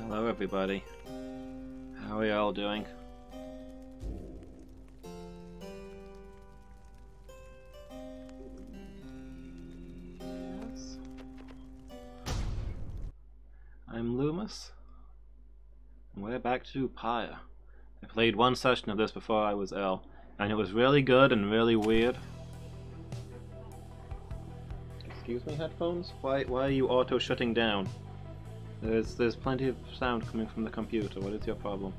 Hello everybody. How are you all doing? Yes. I'm Loomis, and we're back to Pyre. I played one session of this before I was ill, and it was really good and really weird. Excuse me, headphones? Why are you auto-shutting down? There's plenty of sound coming from the computer. What is your problem?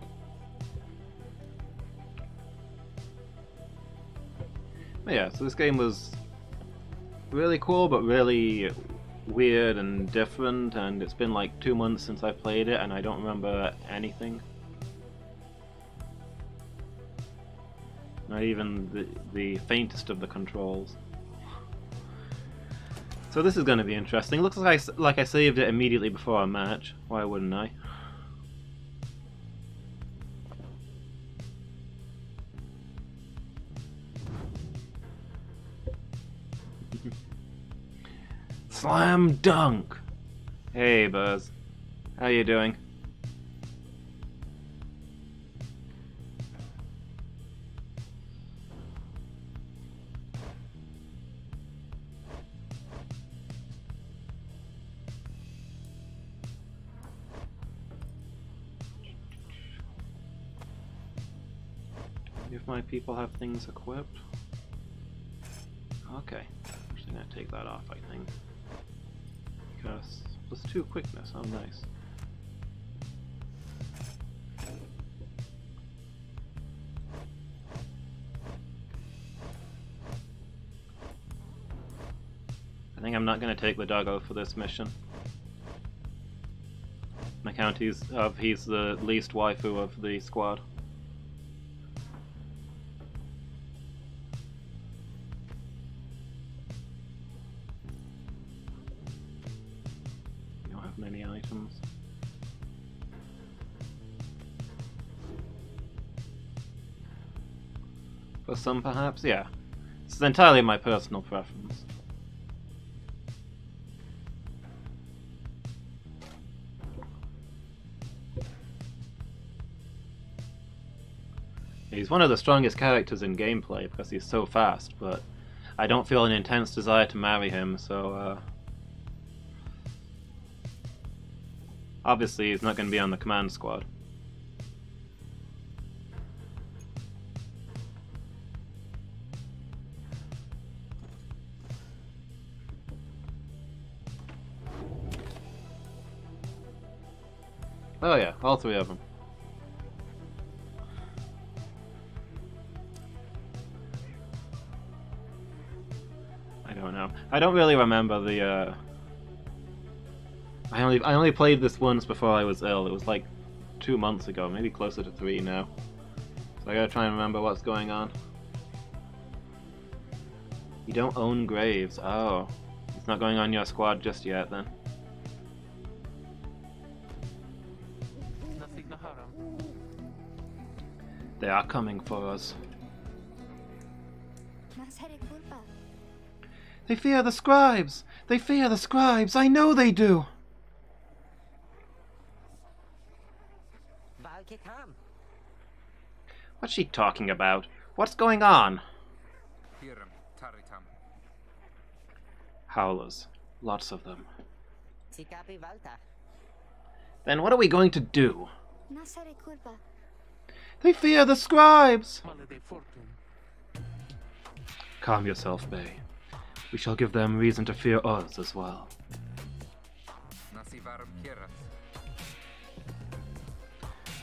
But yeah, so this game was really cool, but really weird and different, and it's been like 2 months since I played it, and I don't remember anything. Not even the faintest of the controls. So this is going to be interesting. Looks like I saved it immediately before a match. Why wouldn't I? Slam dunk! Hey Buzz. How you doing? If my people have things equipped. Okay, I'm just gonna take that off, I think. Because +2 quickness, oh nice. I think I'm not gonna take the doggo for this mission. On account he's the least waifu of the squad. Many items. For some, perhaps? Yeah. This is entirely my personal preference. He's one of the strongest characters in gameplay because he's so fast, but I don't feel an intense desire to marry him, so obviously he's not going to be on the command squad. Oh yeah, all 3 of them. I don't know. I don't really remember the I only played this once before I was ill. It was like 2 months ago, maybe closer to 3 now. So I gotta try and remember what's going on. You don't own Graves. Oh. It's not going on your squad just yet then. They are coming for us. They fear the scribes! They fear the scribes! I know they do! What's she talking about? What's going on? Howlers. Lots of them. Then what are we going to do? They fear the scribes! Calm yourself, Bay. We shall give them reason to fear us as well.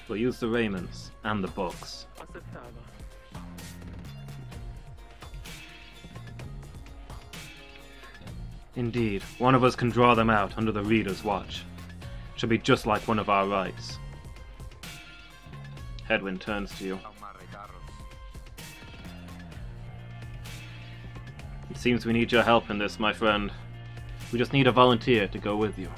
We'll use the raiments and the books. Indeed, one of us can draw them out under the reader's watch. Should be just like one of our rights. Hedwyn turns to you. It seems we need your help in this, my friend. We just need a volunteer to go with you.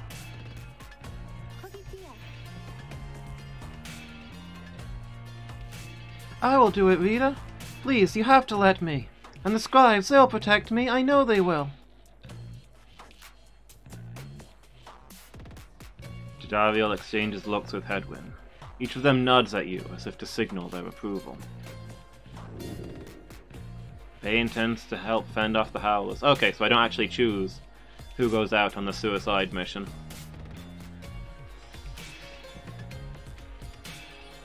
I will do it, Rita. Please, you have to let me. And the scribes, they'll protect me. I know they will. Jadariel exchanges looks with Hedwyn. Each of them nods at you, as if to signal their approval. Bay intends to help fend off the Howlers. Okay, so I don't actually choose who goes out on the suicide mission.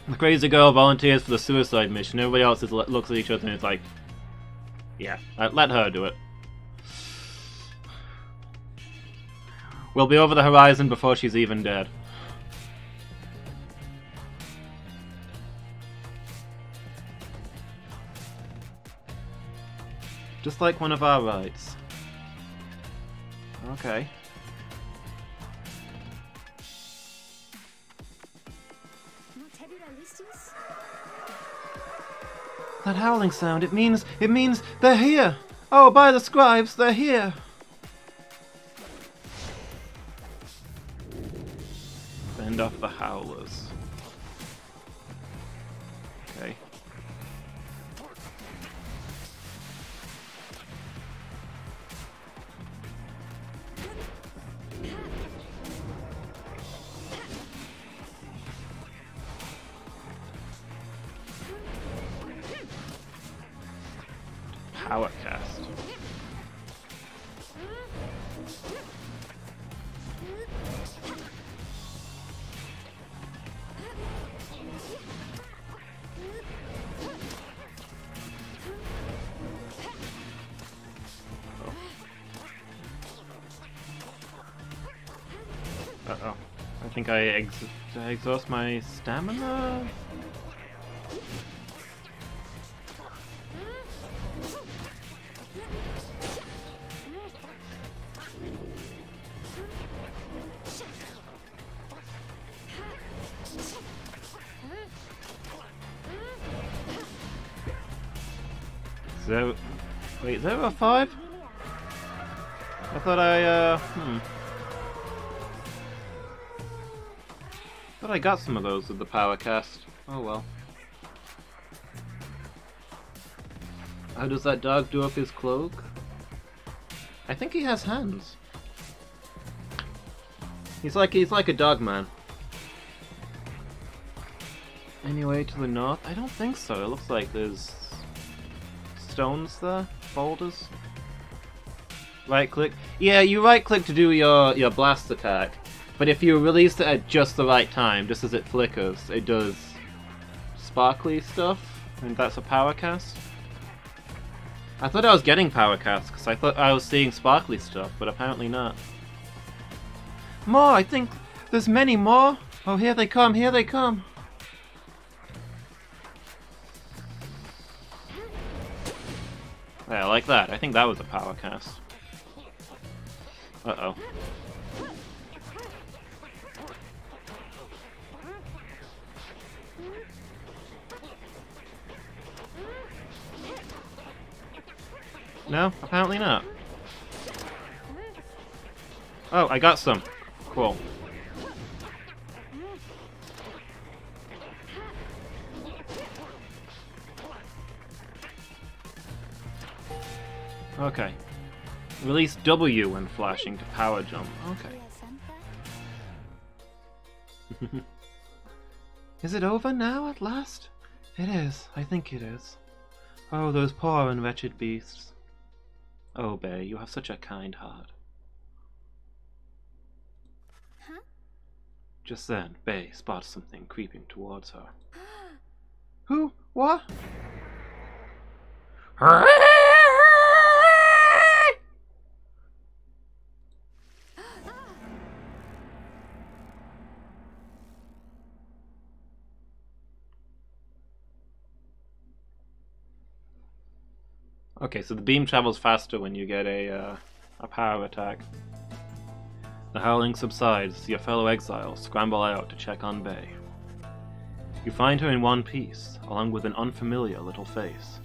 The crazy girl volunteers for the suicide mission. Everybody else looks at each other and is like, yeah, let her do it. We'll be over the horizon before she's even dead. Just like one of our rides. Okay. That howling sound, it means they're here! Oh, by the scribes, they're here! Fend off the Howlers. Okay. Power cast. Uh-oh. I think did I exhaust my stamina? Wait, is there a 5? I thought thought I got some of those with the power cast. Oh well. How does that dog do up his cloak? I think he has hands. He's like a dog man. Anyway, to the north? I don't think so. It looks like there's stones there, boulders. Right click. Yeah, you right click to do your blast attack, but if you release it at just the right time, just as it flickers, it does sparkly stuff, and that's a power cast. I thought I was getting power cast because I thought I was seeing sparkly stuff, but apparently not. More, I think there's many more. Oh, here they come, here they come. Yeah, like that. I think that was a power cast. Uh-oh. No, apparently not. Oh, I got some. Cool. Okay. Release W when flashing to power jump. Okay. Is it over now, at last? It is. I think it is. Oh, those poor and wretched beasts. Oh, Bay, you have such a kind heart. Huh? Just then, Bay spots something creeping towards her. Who? What? Okay, so the beam travels faster when you get a power attack. The howling subsides. Your fellow exiles scramble out to check on Bay. You find her in one piece, along with an unfamiliar little face.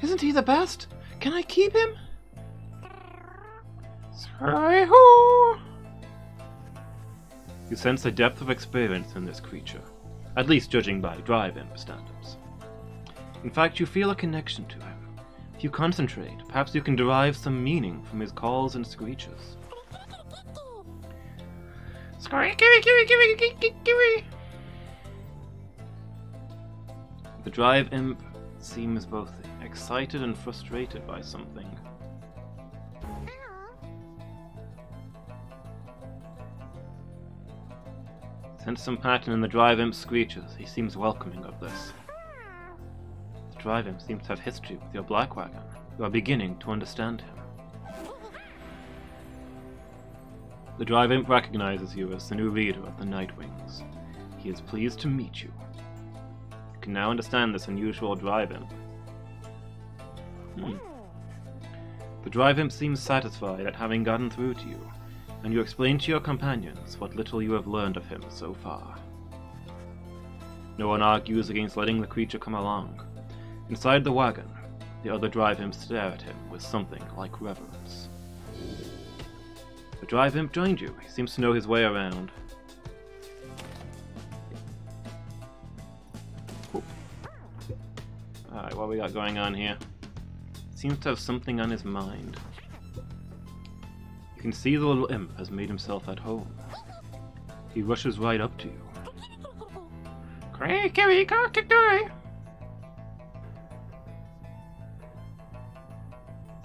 Isn't he the best? Can I keep him? You sense a depth of experience in this creature. At least judging by drive imp standards. In fact, you feel a connection to him. If you concentrate, perhaps you can derive some meaning from his calls and screeches. The drive imp seems both excited and frustrated by something. Sense some pattern in the drive imp's screeches. He seems welcoming of this. The drive imp seems to have history with your black wagon. You are beginning to understand him. The drive imp recognizes you as the new leader of the Nightwings. He is pleased to meet you. You can now understand this unusual drive imp. The drive imp seems satisfied at having gotten through to you, and you explain to your companions what little you have learned of him so far. No one argues against letting the creature come along. Inside the wagon, the other drive imps stare at him with something like reverence. The drive imp joined you. He seems to know his way around. Alright, what we got going on here? Seems to have something on his mind. You can see the little imp has made himself at home. He rushes right up to you.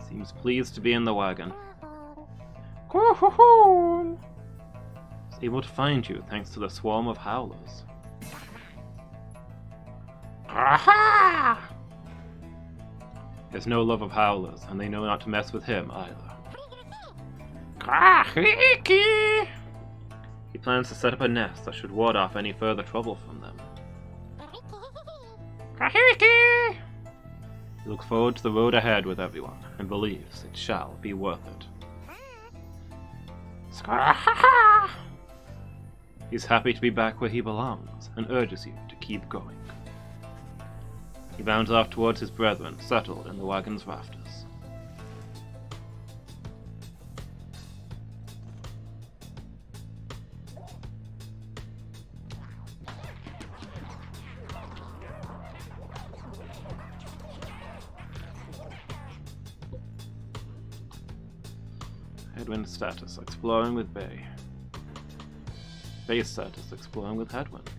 Seems pleased to be in the wagon. He's able to find you thanks to the swarm of howlers. Aha! There's no love of howlers, and they know not to mess with him either. He plans to set up a nest that should ward off any further trouble from them. He looks forward to the road ahead with everyone, and believes it shall be worth it. He's happy to be back where he belongs, and urges you to keep going. He bounds off towards his brethren, settled in the wagon's rafters. Headwind status, exploring with Bay. Base status, exploring with Headwind.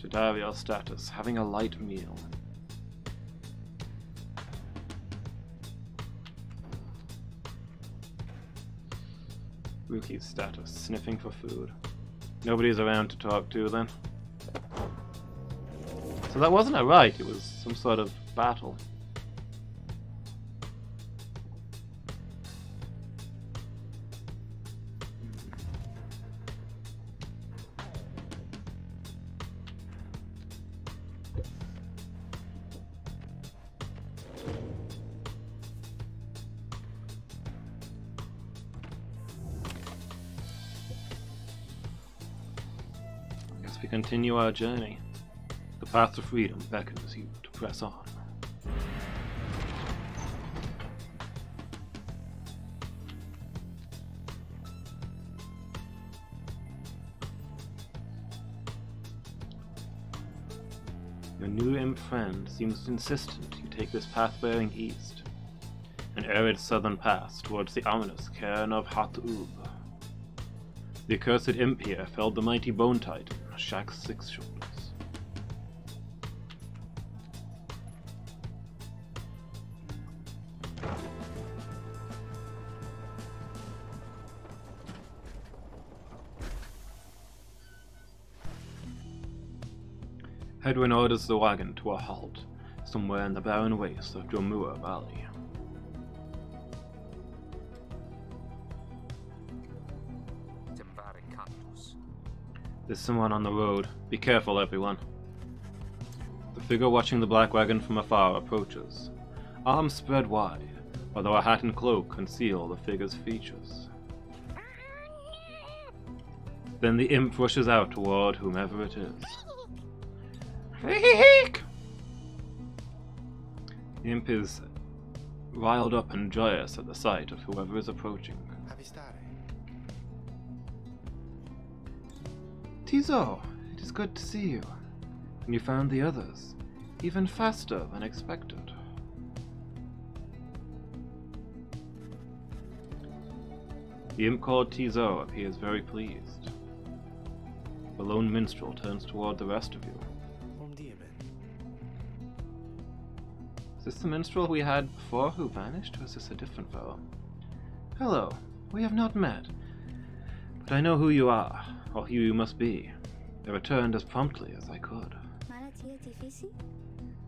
Tadario status, having a light meal. Ruki's status, sniffing for food. Nobody's around to talk to then. So that wasn't a right, it was some sort of battle. We continue our journey. The path to freedom beckons you to press on. Your new imp friend seems insistent you take this path bearing east, an arid southern pass towards the ominous cairn of Hat-Ub. The accursed imp here felled the mighty bone titan, Shaq's Six Shoulders. Headwind orders the wagon to a halt, somewhere in the barren wastes of Jomua Valley. There's someone on the road. Be careful, everyone. The figure watching the black wagon from afar approaches, arms spread wide, although a hat and cloak conceal the figure's features. Then the imp rushes out toward whomever it is. The imp is riled up and joyous at the sight of whoever is approaching. Tizo, it is good to see you. And you found the others. even faster than expected. The imp called Tizo appears very pleased. The lone minstrel turns toward the rest of you. Is this the minstrel we had before who vanished, or is this a different fellow? Hello, we have not met, but I know who you are, or who you must be. I returned as promptly as I could.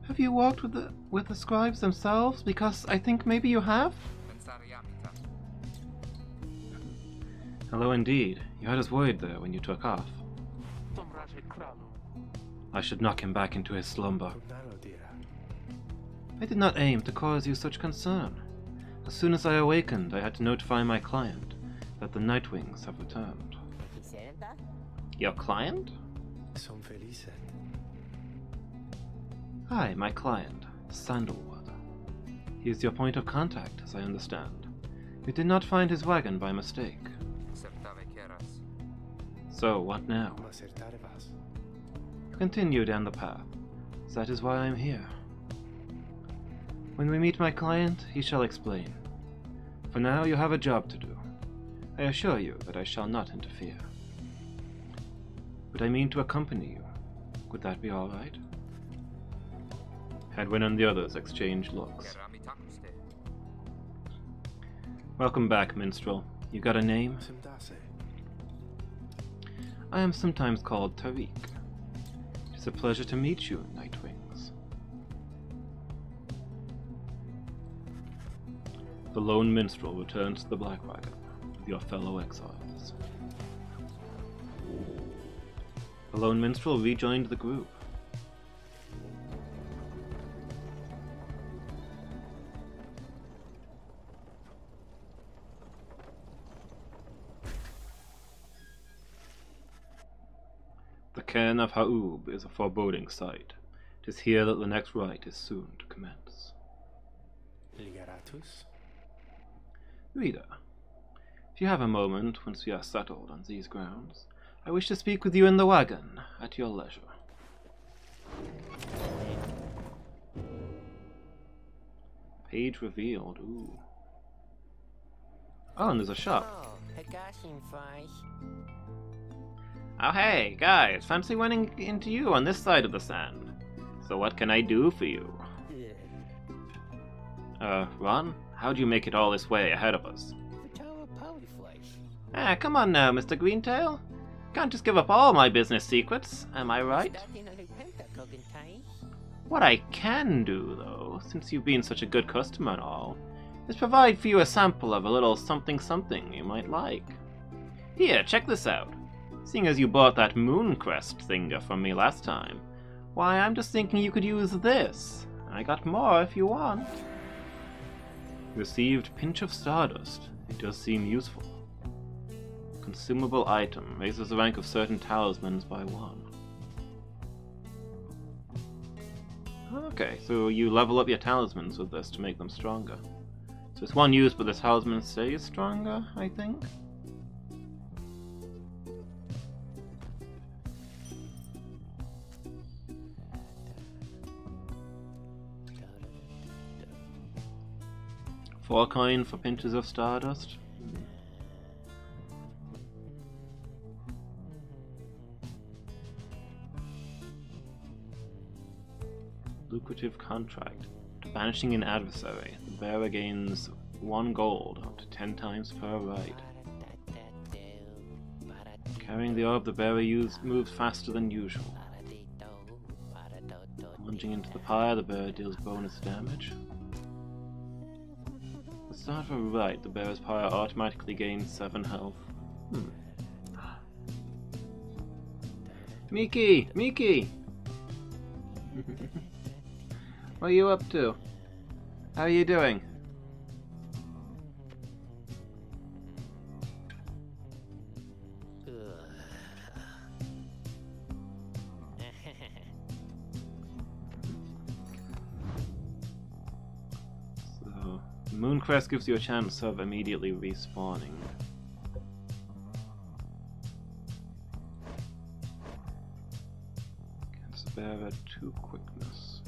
Have you walked with the scribes themselves? Because I think maybe you have? Hello indeed. You had us worried there when you took off. I should knock him back into his slumber. I did not aim to cause you such concern. As soon as I awakened, I had to notify my client that the Nightwings have returned. Your client? Hi, my client, Sandalwood. He is your point of contact, as I understand. You did not find his wagon by mistake. So, what now? Continue down the path. That is why I am here. When we meet my client, he shall explain. For now, you have a job to do. I assure you that I shall not interfere. But I mean to accompany you. Would that be all right? Hadwin and the others exchanged looks. Welcome back, minstrel. You got a name? I am sometimes called Tariq. It is a pleasure to meet you, Nightwings. The lone minstrel returns to the Black Wagon with your fellow exiles. The lone minstrel rejoined the group. The cairn of Ha'ub is a foreboding sight. It is here that the next rite is soon to commence. Reader, if you have a moment once we are settled on these grounds, I wish to speak with you in the wagon, at your leisure. Page revealed, ooh. Oh, and there's a shop. Oh hey, guys, fancy running into you on this side of the sand. So what can I do for you? Ron? How'd you make it all this way ahead of us? Ah, come on now, Mr. Greentail. Can't just give up all my business secrets, am I right? What I can do, though, since you've been such a good customer and all, is provide for you a sample of a little something-something you might like. Here, check this out. Seeing as you bought that Mooncrest thinger from me last time, why, I'm just thinking you could use this. I got more if you want. Received Pinch of Stardust. It does seem useful. Consumable item. Raises the rank of certain talismans by 1. Okay, so you level up your talismans with this to make them stronger. So it's 1 use, but the talisman stays stronger, I think? $4 coin for Pinches of Stardust. Lucrative contract. To banishing an adversary, the bearer gains 1 gold up to 10 times per ride. Carrying the orb, the bearer moves faster than usual. Lunging into the pyre, the bearer deals bonus damage. At the start of a ride, the bearer's pyre automatically gains 7 health. Miki! Miki! What are you up to? How are you doing? So, Mooncrest gives you a chance of immediately respawning. Against the bearer 2 quickness.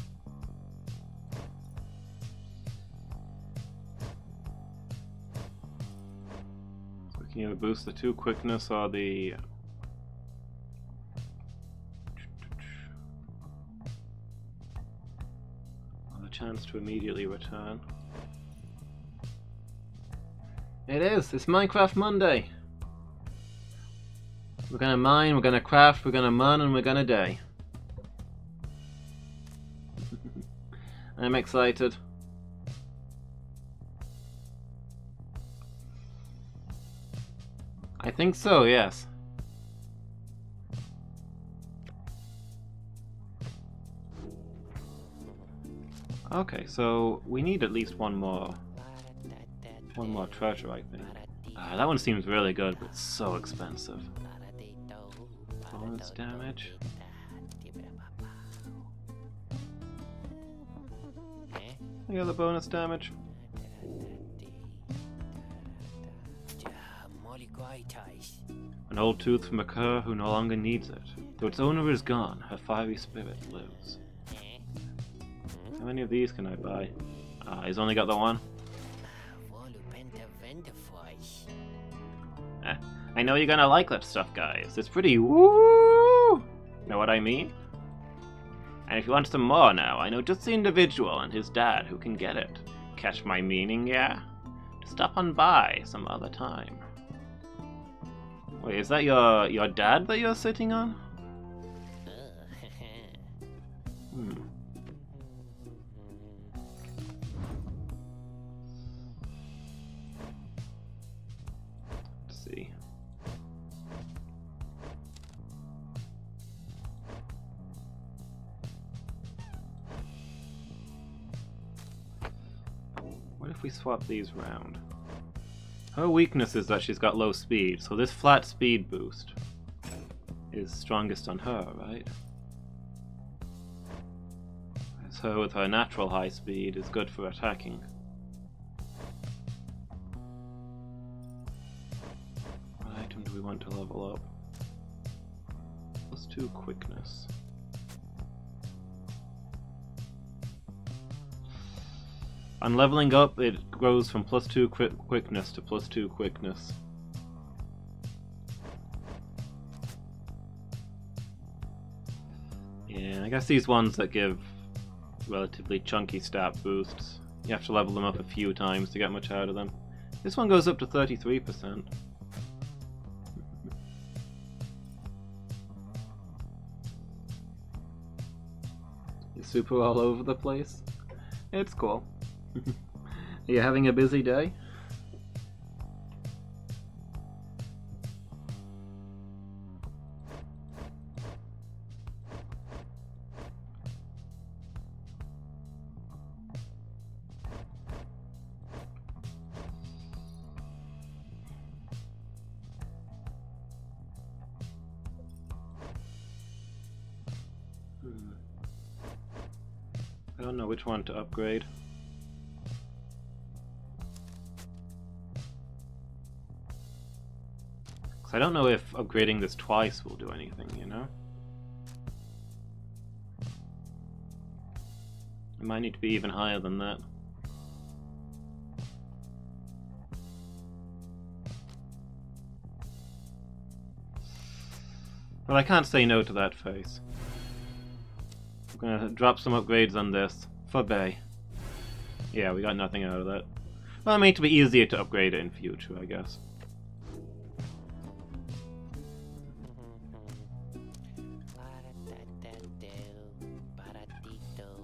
Can you boost the 2 quickness or the... or the chance to immediately return? It is! It's Minecraft Monday! We're gonna mine, we're gonna craft, we're gonna mun, and we're gonna die. I'm excited. I think so, yes. Okay, so we need at least one more treasure, I think. That one seems really good, but it's so expensive. Bonus damage. I got the bonus damage. An old tooth from a cur who no longer needs it. Though its owner is gone, her fiery spirit lives. How many of these can I buy? He's only got the one. I know you're gonna like that stuff, guys. It's pretty woo! Know what I mean? And if you want some more now, I know just the individual and his dad who can get it. Catch my meaning, yeah? Stop on by some other time. Wait, is that your dad that you're sitting on? Let's see. What if we swap these round? Her weakness is that she's got low speed, so this flat speed boost is strongest on her, right? As her with her natural high speed is good for attacking. What item do we want to level up? +2 quickness. On leveling up, it grows from +2 quickness to +2 quickness. Yeah, I guess these ones that give relatively chunky stat boosts, you have to level them up a few times to get much out of them. This one goes up to 33%. It's super all over the place. It's cool. Are you having a busy day? I don't know which one to upgrade. I don't know if upgrading this twice will do anything, you know? It might need to be even higher than that. But I can't say no to that face. I'm gonna drop some upgrades on this. For Bay. Yeah, we got nothing out of that. Well, it made it to be easier to upgrade it in future, I guess.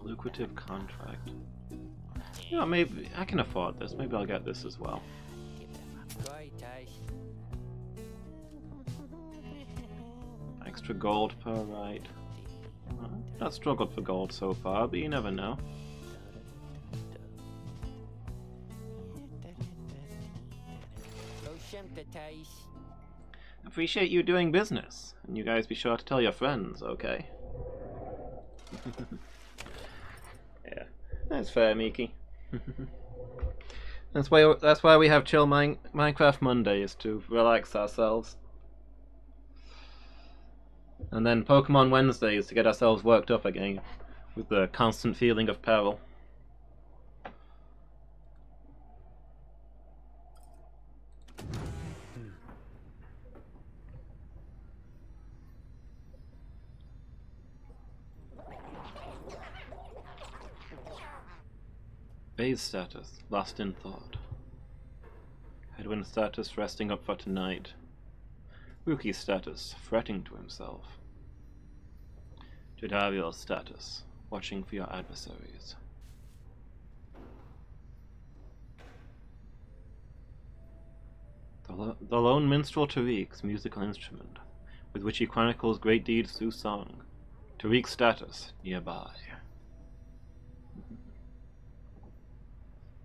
Lucrative contract. You know, maybe I can afford this. Maybe I'll get this as well. Extra gold per right. Well, not struggled for gold so far, but you never know. Appreciate you doing business, and you guys be sure to tell your friends, okay? Yeah, that's fair, Miki. That's why we have chill Minecraft Mondays, to relax ourselves. And then Pokemon Wednesdays to get ourselves worked up again with the constant feeling of peril. Base status, lost in thought. Headwind status, resting up for tonight. Rookie status, fretting to himself. Jadariel status, watching for your adversaries. The lone minstrel Tariq's musical instrument, with which he chronicles great deeds through song. Tariq's status, nearby.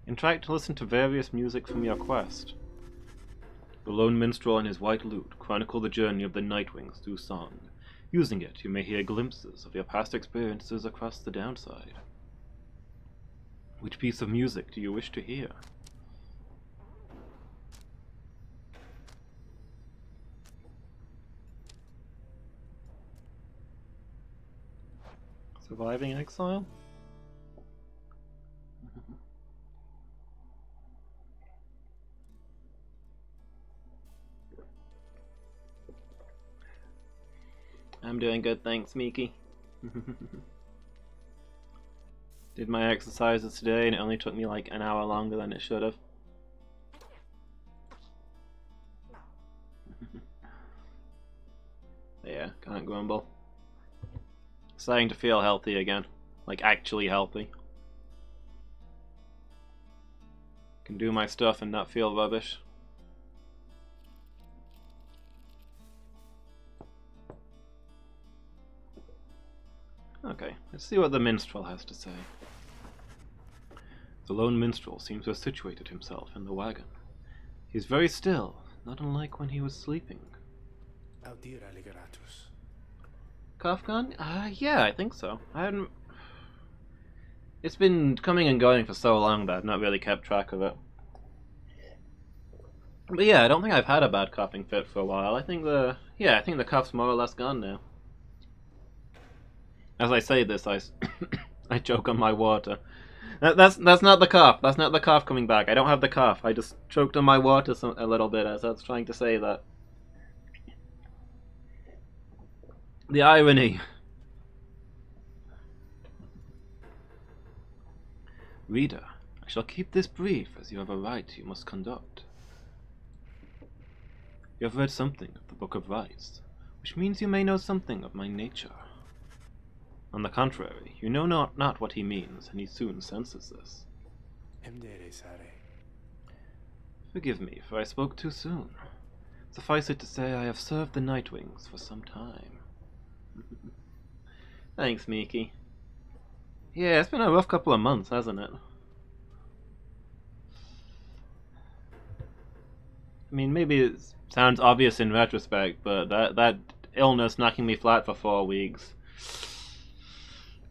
Interact to listen to various music from your quest. The lone minstrel and his white lute chronicle the journey of the Nightwings through song. Using it, you may hear glimpses of your past experiences across the downside. Which piece of music do you wish to hear? Surviving exile? I'm doing good, thanks, Miki. Did my exercises today and it only took me like an hour longer than it should have. Yeah, can't grumble. Starting to feel healthy again. Like actually healthy. Can do my stuff and not feel rubbish. Okay, let's see what the minstrel has to say. The lone minstrel seems to have situated himself in the wagon. He's very still, not unlike when he was sleeping. Kafkan? Yeah, I think so. I hadn't... It's been coming and going for so long that I've not really kept track of it. But yeah, I don't think I've had a bad coughing fit for a while. I think the cough's more or less gone now. As I say this, I choke on my water. That's not the cough. That's not the cough coming back. I don't have the cough. I just choked on my water a little bit as I was trying to say that. The irony. Reader, I shall keep this brief, as you have a right you must conduct. You have read something of the Book of Rites, which means you may know something of my nature. On the contrary, you know not what he means, and he soon senses this. Forgive me, for I spoke too soon. Suffice it to say, I have served the Nightwings for some time. Thanks, Miki. Yeah, it's been a rough couple of months, hasn't it? I mean, maybe it sounds obvious in retrospect, but that illness knocking me flat for 4 weeks...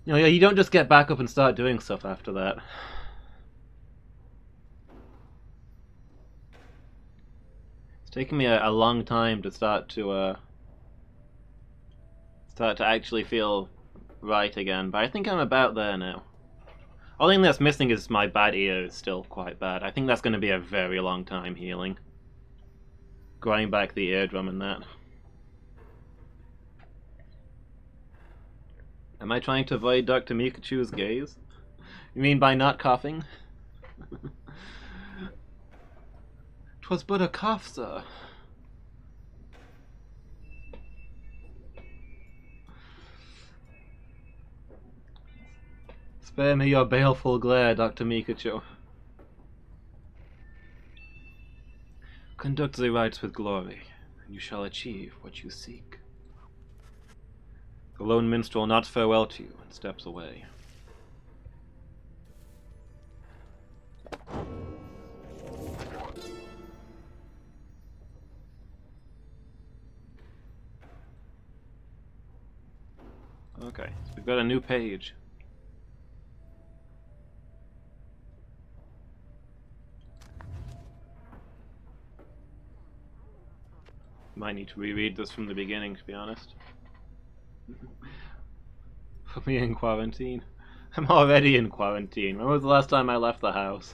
You know, you don't just get back up and start doing stuff after that. It's taken me a long time to start to actually feel right again, but I think I'm about there now. Only thing that's missing is my bad ear is still quite bad. I think that's going to be a very long time healing. Growing back the eardrum and that. Am I trying to avoid Dr. Mikachu's gaze? You mean by not coughing? 'Twas but a cough, sir. Spare me your baleful glare, Dr. Mikachu. Conduct the rites with glory, and you shall achieve what you seek. The lone minstrel nods farewell to you and steps away. Okay, so we've got a new page. Might need to reread this from the beginning, to be honest. Put me in quarantine. I'm already in quarantine. When was the last time I left the house?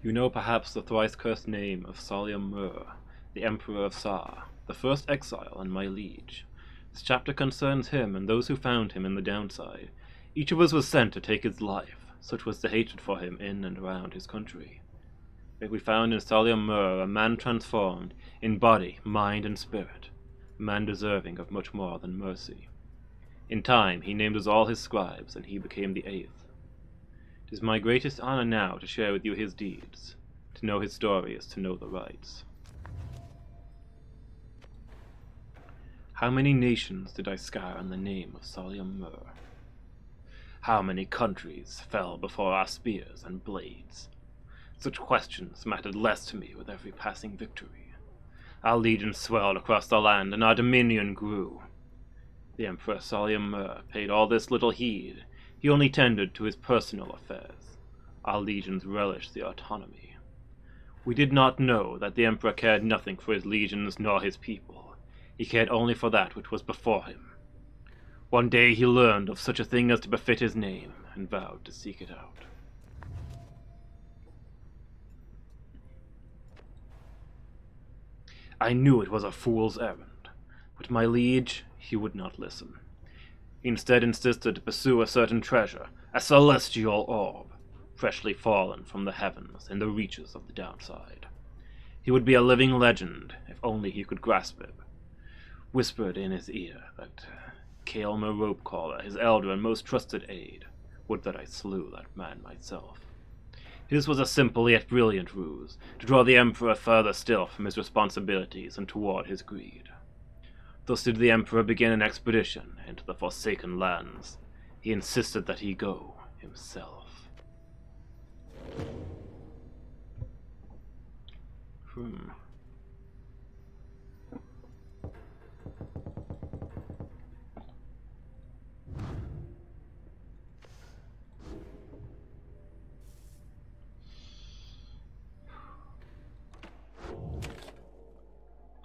You know perhaps the thrice-cursed name of Salyam Mur, the Emperor of Sa. the first exile and my liege. This chapter concerns him and those who found him in the downside. Each of us was sent to take his life, such was the hatred for him in and around his country. Yet we found in Solium Mur a man transformed, in body, mind, and spirit, a man deserving of much more than mercy. In time he named us all his scribes, and he became the 8th. It is my greatest honor now to share with you his deeds. To know his story is to know the rights. How many nations did I scar in the name of Solium Mur? How many countries fell before our spears and blades? Such questions mattered less to me with every passing victory. Our legions swelled across the land, and our dominion grew. The Emperor Solium Mur paid all this little heed. He only tended to his personal affairs. Our legions relished the autonomy. We did not know that the Emperor cared nothing for his legions nor his people. He cared only for that which was before him. One day he learned of such a thing as to befit his name, and vowed to seek it out. I knew it was a fool's errand, but my liege, he would not listen. He instead insisted to pursue a certain treasure, a celestial orb, freshly fallen from the heavens in the reaches of the downside. He would be a living legend, if only he could grasp it. Whispered in his ear that Kael'mer Ropecaller, his elder and most trusted aide, would that I slew that man myself. His was a simple yet brilliant ruse, to draw the Emperor further still from his responsibilities and toward his greed. Thus did the Emperor begin an expedition into the Forsaken Lands. He insisted that he go himself.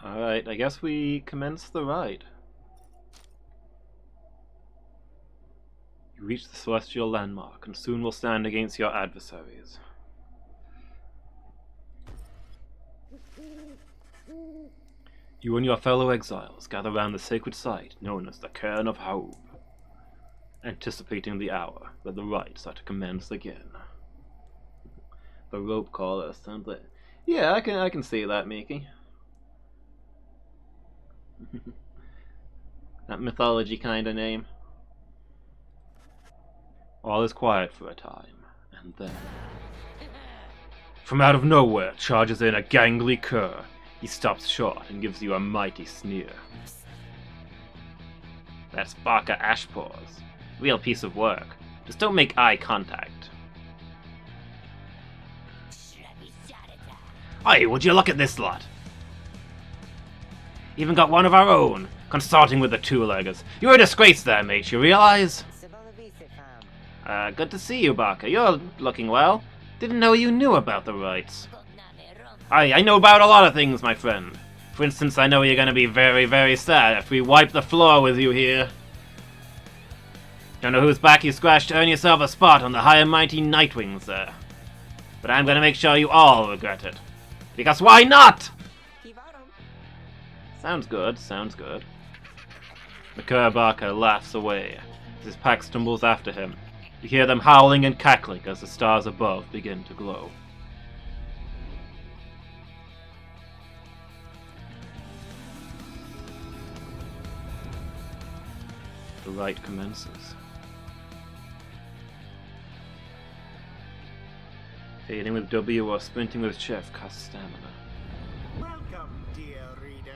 Alright, I guess we commence the ride. You reach the celestial landmark, and soon will stand against your adversaries. You and your fellow exiles gather round the sacred site known as the Cairn of Haub, anticipating the hour that the rites are to commence again. The Ropecaller sounds like... Yeah, I can see that, Miki. That mythology kind of name. All is quiet for a time, and then... From out of nowhere charges in a gangly cur. He stops short and gives you a mighty sneer. That's Barker Ashpaws. Real piece of work. Just don't make eye contact. Hey, would you look at this lot? Even got one of our own, consorting with the two-leggers. You're a disgrace there, mate, you realize? Good to see you, Barker. You're looking well. Didn't know you knew about the rites. I know about a lot of things, my friend. For instance, I know you're gonna be very, very sad if we wipe the floor with you here. Don't know whose back you scratched to earn yourself a spot on the high and mighty Nightwings there. But I'm gonna make sure you all regret it. Because why not? Sounds good, sounds good. The cur Barker laughs away as his pack stumbles after him. You hear them howling and cackling as the stars above begin to glow. The rite commences. Fading with W or sprinting with Chef costs stamina. Welcome, dear reader,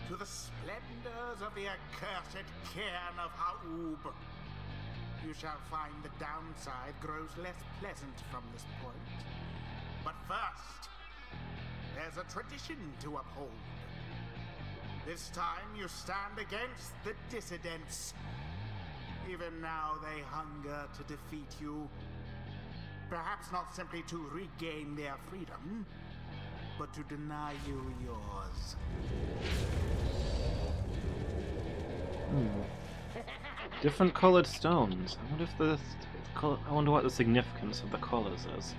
to the splendors of the accursed Cairn of Haub. You shall find the downside grows less pleasant from this point. But first, there's a tradition to uphold. This time you stand against the dissidents. Even now they hunger to defeat you. Perhaps not simply to regain their freedom, but to deny you yours. Different colored stones. I wonder what the significance of the colors is.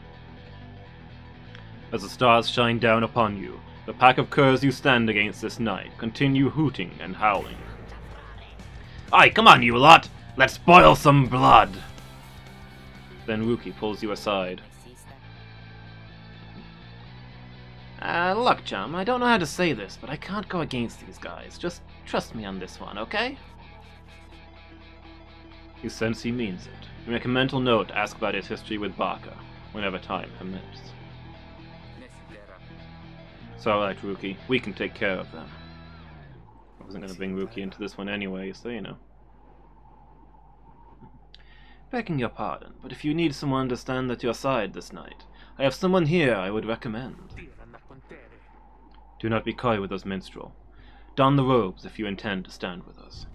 As the stars shine down upon you, The pack of curs you stand against this night continue hooting and howling. Aye, come on, you lot! Let's boil some blood! Then Ruki pulls you aside. Look, chum, I don't know how to say this, but I can't go against these guys. Just trust me on this one, okay? You sense he means it. You make a mental note to ask about his history with Baka, whenever time permits. It's alright, Ruki. We can take care of them. I wasn't going to bring Ruki into this one anyway, so you know. Begging your pardon, but if you need someone to stand at your side this night, I have someone here I would recommend. Do not be coy with us, minstrel. Don the robes if you intend to stand with us.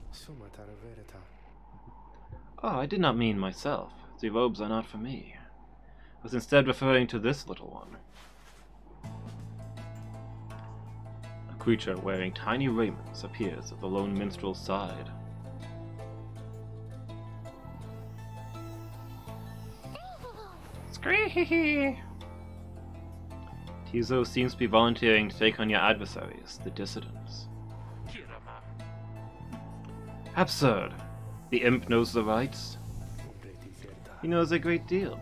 Oh, I did not mean myself. The robes are not for me. I was instead referring to this little one. A creature wearing tiny raiments appears at the lone minstrel's side. Scree! Tizo seems to be volunteering to take on your adversaries, the dissidents. Absurd! The imp knows the rights. He knows a great deal.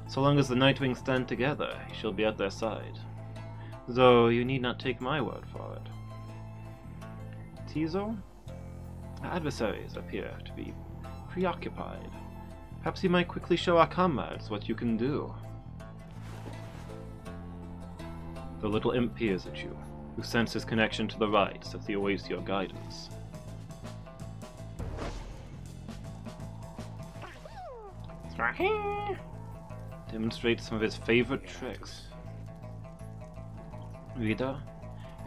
So long as the Nightwings stand together, he shall be at their side. Though you need not take my word for it. Tizo? Our adversaries appear to be preoccupied. Perhaps you might quickly show our comrades what you can do. The little imp peers at you, who senses connection to the rights as he awaits your guidance. Demonstrates some of his favorite tricks. Reader,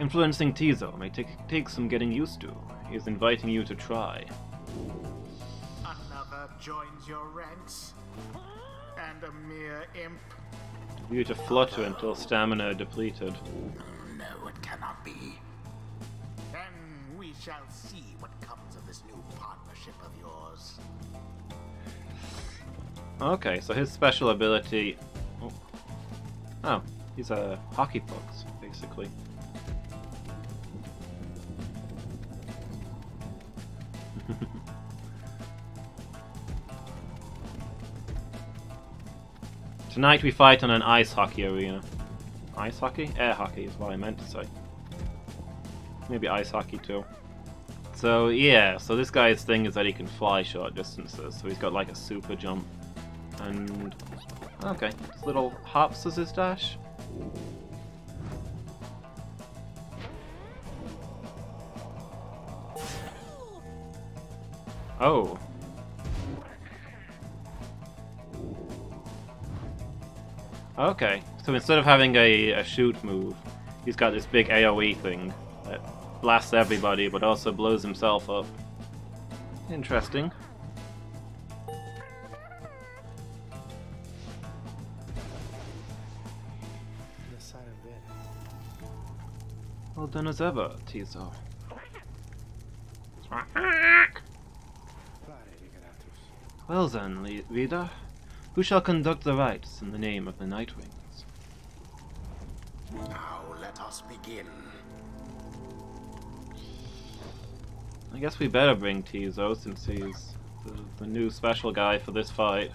influencing Tizo may take some getting used to. He is inviting you to try. Another joins your ranks, and a mere imp. You to flutter until stamina depleted. No, it cannot be. Then we shall see what comes of this new partnership of yours. Okay, so his special ability... Oh, he's a hockey pucks, basically. Tonight we fight on an ice hockey arena. Ice hockey? Air hockey is what I meant to say. Maybe ice hockey too. So yeah, so this guy's thing is that he can fly short distances, so he's got like a super jump. And... okay, his little hops is his dash. Oh. Okay, so instead of having a shoot move, he's got this big AoE thing that blasts everybody but also blows himself up. Interesting. Well done as ever, Tizo. Well then, reader, who shall conduct the rites in the name of the Nightwings? Now let us begin. I guess we better bring Tizo since he's the new special guy for this fight.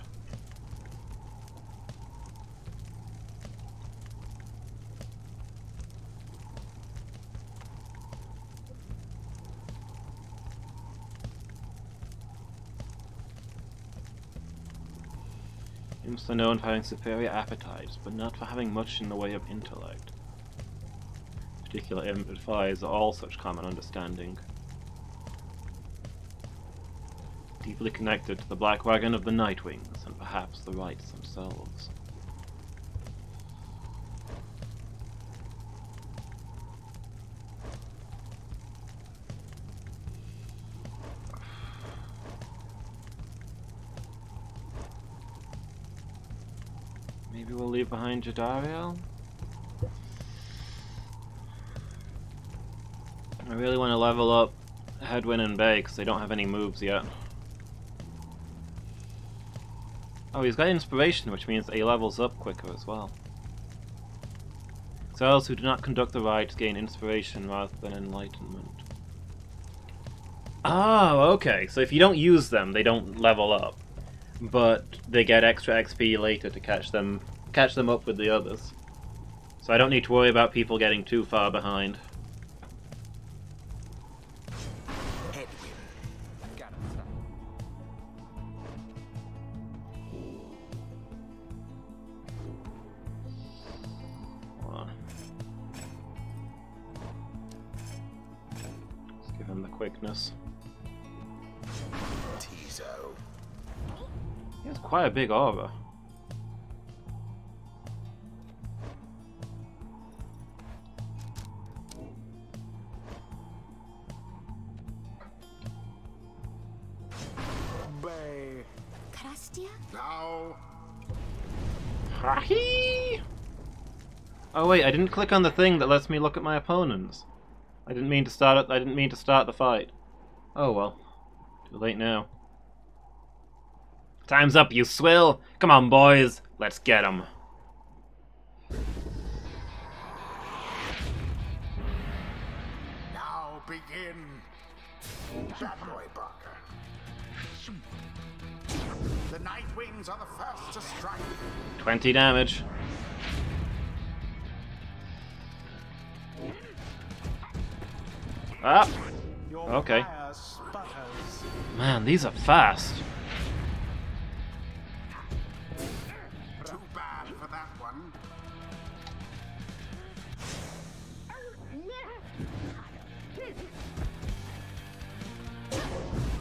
Imps are known for having superior appetites, but not for having much in the way of intellect. Particular imp defies all such common understanding. Deeply connected to the Black Wagon of the Nightwings, and perhaps the rites themselves. Maybe we'll leave behind Jadariel? I really want to level up Headwind and Bay because they don't have any moves yet. Oh, he's got inspiration, which means that he levels up quicker as well. Those who do not conduct the rites gain inspiration rather than enlightenment. Oh, okay. So if you don't use them, they don't level up, but they get extra XP later to catch them up with the others. So I don't need to worry about people getting too far behind. Let's give him the quickness. He has quite a big aura. Now. Oh wait, I didn't click on the thing that lets me look at my opponents. I didn't mean to start it. I didn't mean to start the fight. Oh well, too late now. Time's up, you swill! Come on, boys, let's get 'em. Now begin. Bad boy Barker. The Night Wings are the first to strike. 20 damage. Ah! Okay. Man, these are fast. Too bad for that one.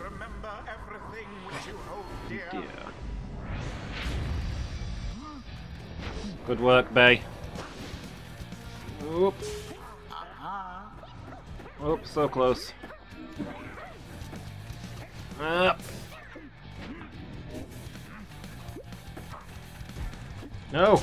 Remember everything which you hold dear. Dear. Good work, Bay. Oop. Oop, so close. No!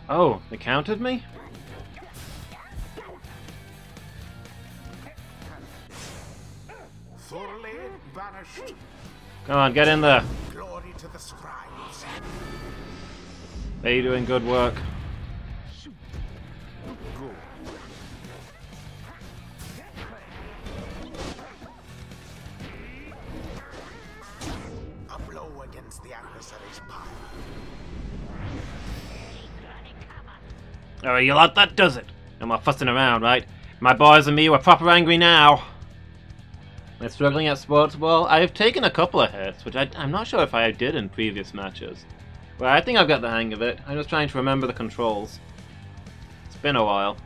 Oh, they counted me? Thoroughly banished. Come on, get in there. Glory to the scribes. They doing good work. A blow against the adversary's pyre. Alright, you lot, that does it. No more fussing around, right? My boys and me were proper angry now. Am I struggling at sports ball? I've taken a couple of hits, which I'm not sure if I did in previous matches. Well, I think I've got the hang of it. I'm just trying to remember the controls. It's been a while.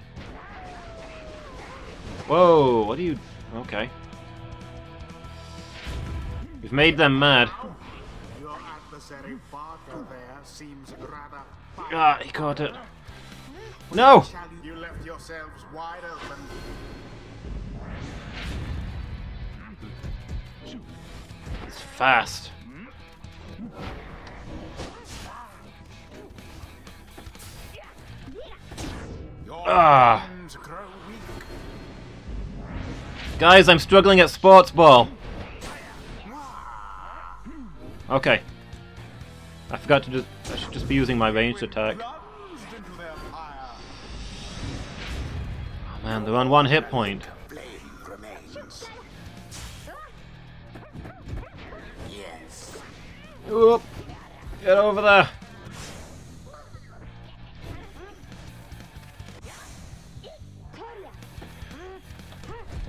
Whoa, what are you... Okay. You've made them mad. Your adversary Barker there seems rather... Ah, he caught it. No! You left yourselves wide open. It's fast. Ah! Guys, I'm struggling at sports ball. Okay. I forgot to just... I should just be using my ranged attack. Oh man, they're on 1 hit point. Oop! Get over there!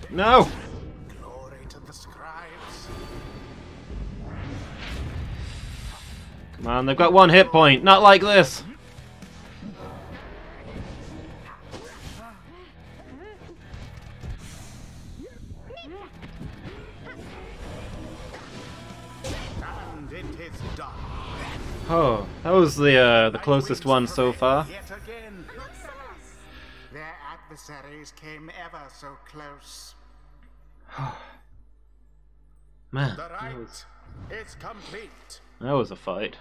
No! Glory to the scribes. Come on, they've got 1 hit point. Not like this! And it is done. Oh, that was the closest one so far. Yet again. Their adversaries came ever so close. Man, The rite is complete. that was a fight.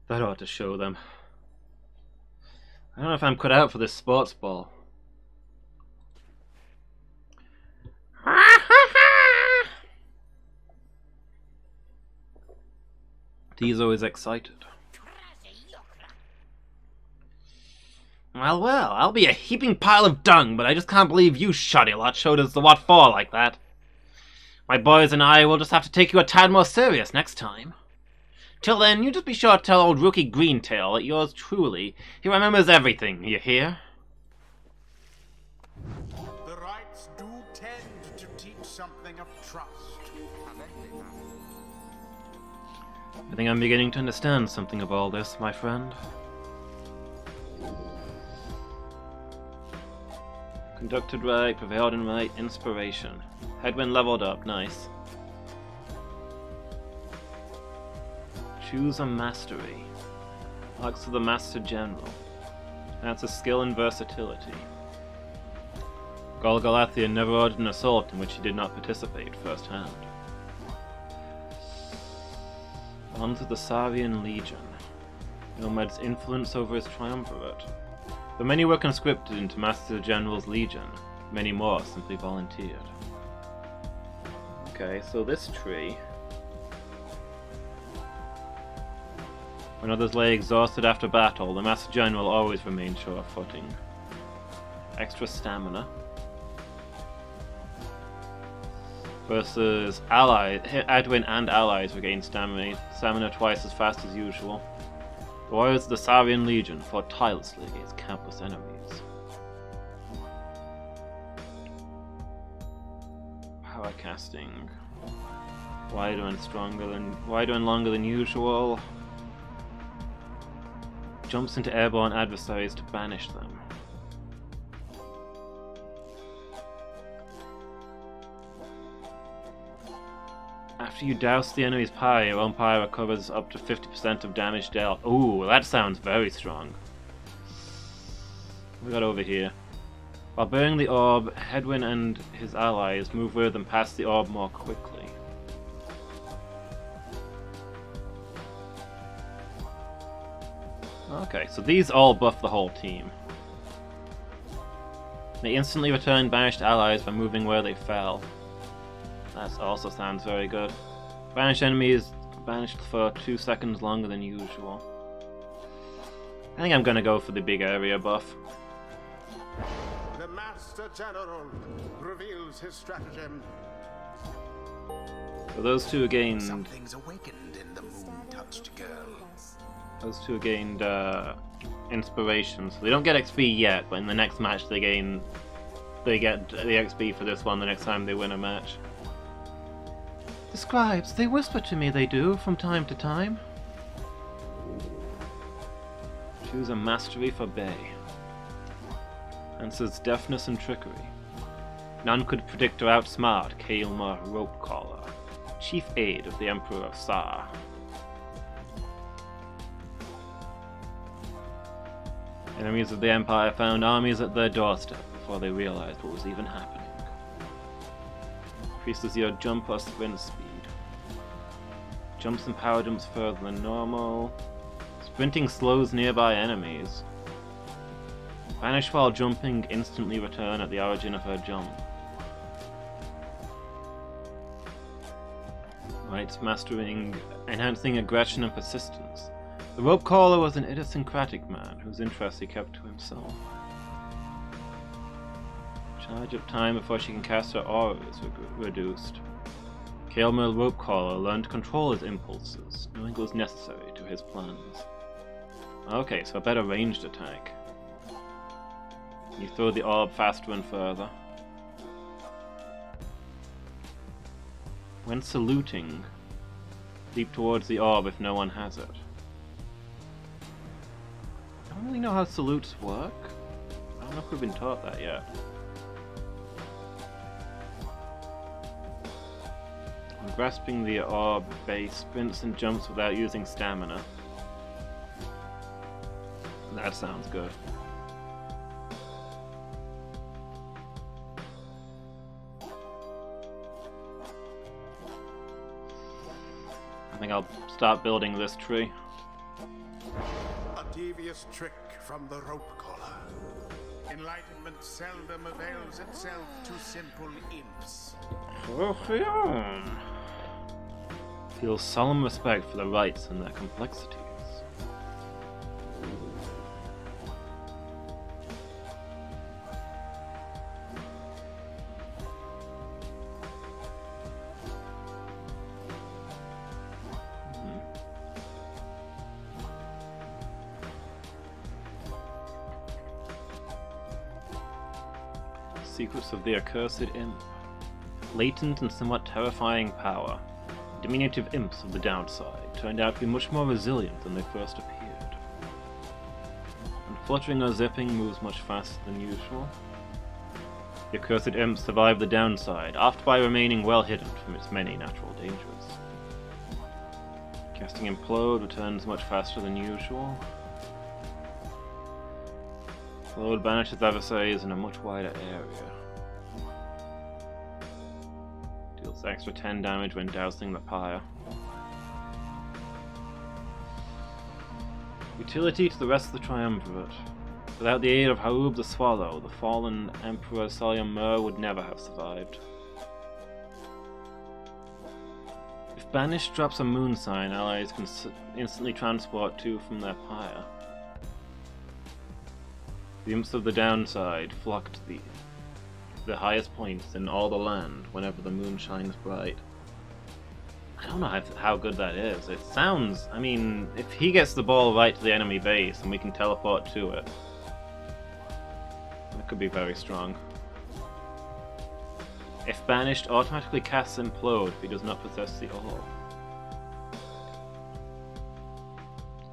That ought to show them. I don't know if I'm cut out for this sports ball. Tizo is excited. Well, I'll be a heaping pile of dung, but I just can't believe you shoddy lot showed us the what for like that. My boys and I will just have to take you a tad more serious next time. Till then, you just be sure to tell old rookie Greentail that yours truly, he remembers everything, you hear? The rites do tend to teach something of trust. I think I'm beginning to understand something of all this, my friend. Conducted right, prevailed in right, inspiration. Headwind leveled up, nice. Choose a mastery. Arcs of the Master General. That's a skill and versatility. Golgalathia never ordered an assault in which he did not participate firsthand. On to the Savian Legion. Nomed's influence over his triumvirate. Though many were conscripted into Master General's Legion, many more simply volunteered. Okay, so this tree... When others lay exhausted after battle, the Master General always remained sure-footing. Extra stamina. Versus allies, Edwin and allies regain stamina twice as fast as usual. The warriors of the Savian Legion fought tirelessly against countless enemies. Power casting. Wider and longer than usual. Jumps into airborne adversaries to banish them. After you douse the enemy's pyre, your own pyre recovers up to 50% of damage dealt. Ooh, that sounds very strong. What we got over here? While burning the orb, Hedwyn and his allies move with and pass the orb more quickly. Okay, so these all buff the whole team. They instantly return banished allies by moving where they fell. That also sounds very good. Banished enemies banished for 2 seconds longer than usual. I think I'm gonna go for the big area buff. The Master General reveals his stratagem. So those two gained... Something's awakened in the moon-touched girl. Those two gained inspiration, so they don't get XP yet, but in the next match they get the XP for this one the next time they win a match. The scribes, they whisper to me they do, from time to time. Choose a mastery for Bay. Answers deafness and trickery. None could predict or outsmart Kael'mar Ropecaller, chief aide of the Emperor of Sar. Enemies of the Empire found armies at their doorstep before they realized what was even happening. Increases your jump or sprint speed. Jumps and power jumps further than normal. Sprinting slows nearby enemies. Vanish while jumping, instantly return at the origin of her jump. Rights mastering, enhancing aggression and persistence. The Ropecaller was an idiosyncratic man whose interests he kept to himself. Charge of time before she can cast her aura is reduced. Kael'mar Ropecaller learned to control his impulses, knowing it was necessary to his plans. Okay, so a better ranged attack. You throw the orb faster and further. When saluting, leap towards the orb if no one has it. I don't really know how salutes work. I don't know if we've been taught that yet. When grasping the orb, base sprints and jumps without using stamina. That sounds good. I think I'll start building this tree. A devious trick from the Ropecaller. Enlightenment seldom avails itself to simple imps. Feel solemn respect for the rites and their complexities. Secrets of the Accursed Imp. Latent and somewhat terrifying power. Diminutive imps of the downside turned out to be much more resilient than they first appeared. And fluttering or zipping moves much faster than usual. The Accursed Imp survived the downside, oft by remaining well hidden from its many natural dangers. Casting Implode returns much faster than usual. Implode banishes adversaries in a much wider area. Deals extra 10 damage when dousing the Pyre. Utility to the rest of the Triumvirate. Without the aid of Haub the Swallow, the fallen Emperor Salyam Mur would never have survived. If Banished drops a moon sign, allies can instantly transport two from their Pyre. The imps of the downside flock to the highest points in all the land whenever the moon shines bright. I don't know how good that is. It sounds... I mean, if he gets the ball right to the enemy base and we can teleport to it, that could be very strong. If Banished, automatically casts Implode if he does not possess the orb.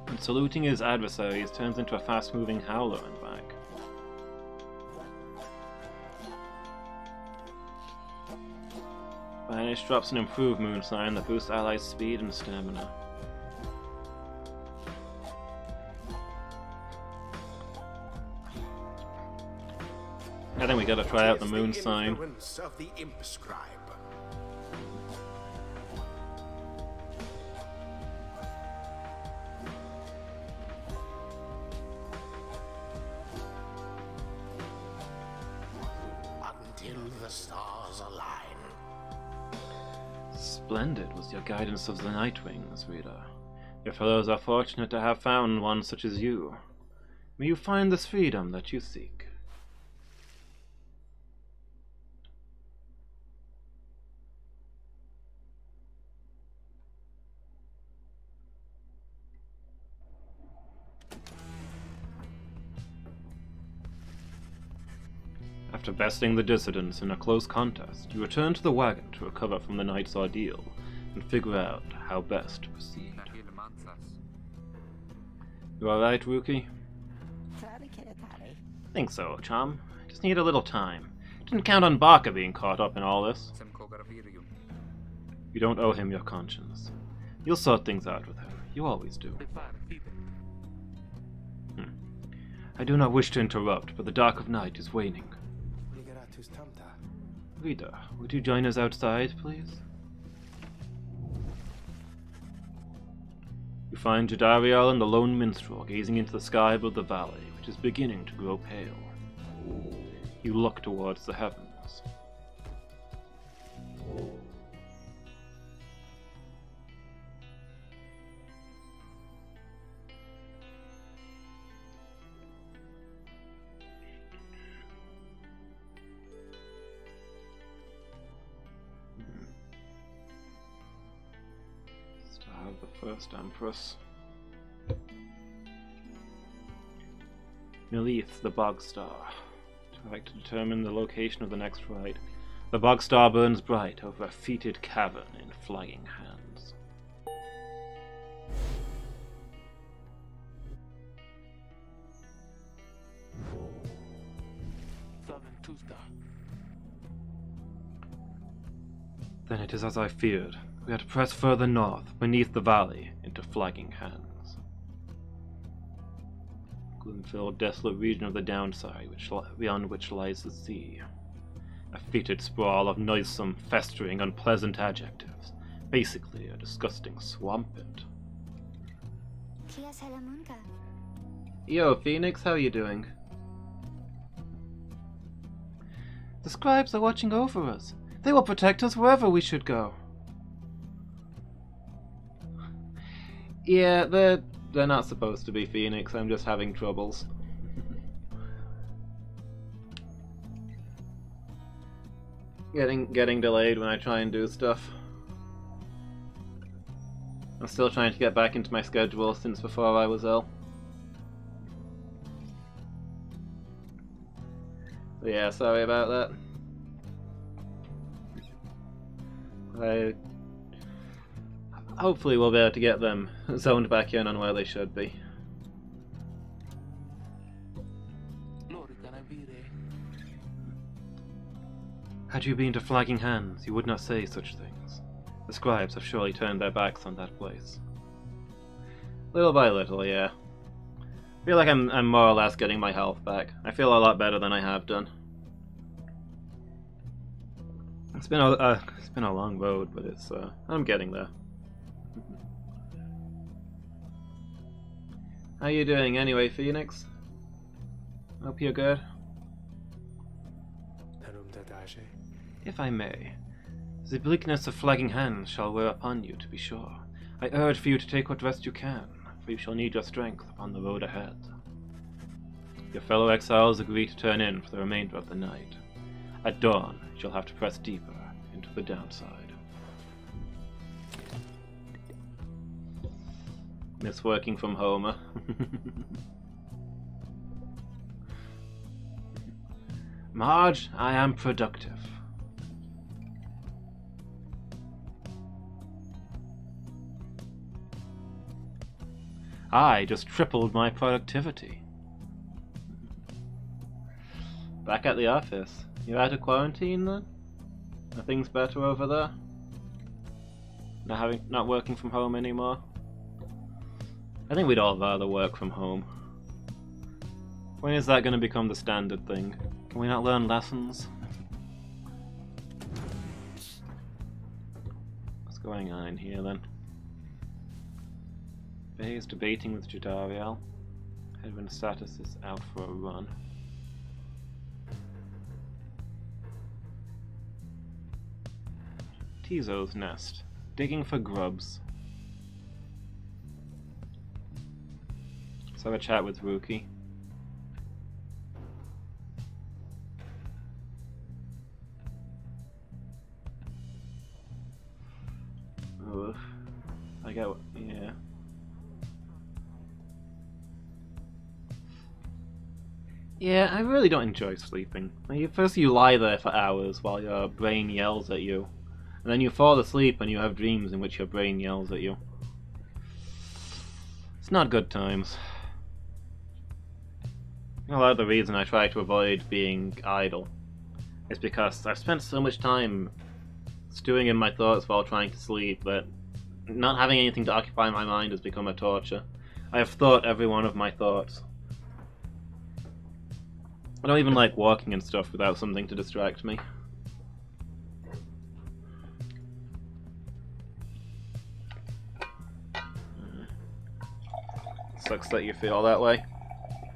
And saluting his adversaries turns into a fast-moving howler and back. Banished drops an improved moon sign that boosts allies' speed and stamina. I think we gotta try out the moon sign. Of the imp scribe. Until the stars align. Splendid was your guidance of the Nightwings, reader. Your fellows are fortunate to have found one such as you. May you find this freedom that you seek. After besting the dissidents in a close contest, you return to the wagon to recover from the night's ordeal and figure out how best to proceed. You alright, Rookie? Think so, chum. Just need a little time. Didn't count on Baka being caught up in all this. You don't owe him your conscience. You'll sort things out with him. You always do. I do not wish to interrupt, but the dark of night is waning. Reader, would you join us outside, please? You find Jadariel and the lone minstrel gazing into the sky above the valley, which is beginning to grow pale. You look towards the heavens. First Empress. Melith, the Bog Star. Try to determine the location of the next rite. The Bog Star burns bright over a fetid cavern in flying hands. Then it is as I feared. We had to press further north, beneath the valley, into flagging hands. Gloom-filled, desolate region of the downside, beyond which lies the sea. A fetid sprawl of noisome, festering, unpleasant adjectives. Basically, a disgusting swamp pit. Yo, Phoenix, how you doing? The scribes are watching over us. They will protect us wherever we should go. Yeah, they're not supposed to be, Phoenix. I'm just having troubles. Getting delayed when I try and do stuff. I'm still trying to get back into my schedule since before I was ill. So yeah, sorry about that. Hopefully we'll be able to get them zoned back in on where they should be. Had you been to Flagging Hands, you would not say such things. The scribes have surely turned their backs on that place. Little by little, yeah. I feel like I'm more or less getting my health back. I feel a lot better than I have done. It's been a long road, but I'm getting there. How you doing anyway, Phoenix? Hope you're good. If I may, the bleakness of Flagging Hands shall wear upon you, to be sure. I urge for you to take what rest you can, for you shall need your strength upon the road ahead. Your fellow exiles agree to turn in for the remainder of the night. At dawn, you'll have to press deeper into the downside. Miss working from home, huh? Marge, I am productive. I just tripled my productivity. Back at the office. You out of quarantine then? Are things better over there? Not working from home anymore? I think we'd all rather work from home. When is that going to become the standard thing? Can we not learn lessons? What's going on in here then? Bay is debating with Jadariel. Edwin's status is out for a run. Tizo's nest. Digging for grubs. Let's have a chat with Rookie. Ugh. I get what, yeah. Yeah, I really don't enjoy sleeping. First you lie there for hours while your brain yells at you. And then you fall asleep and you have dreams in which your brain yells at you. It's not good times. A lot of the reason I try to avoid being idle is because I've spent so much time stewing in my thoughts while trying to sleep that not having anything to occupy my mind has become a torture. I have thought every one of my thoughts. I don't even like walking and stuff without something to distract me. Sucks that you feel that way.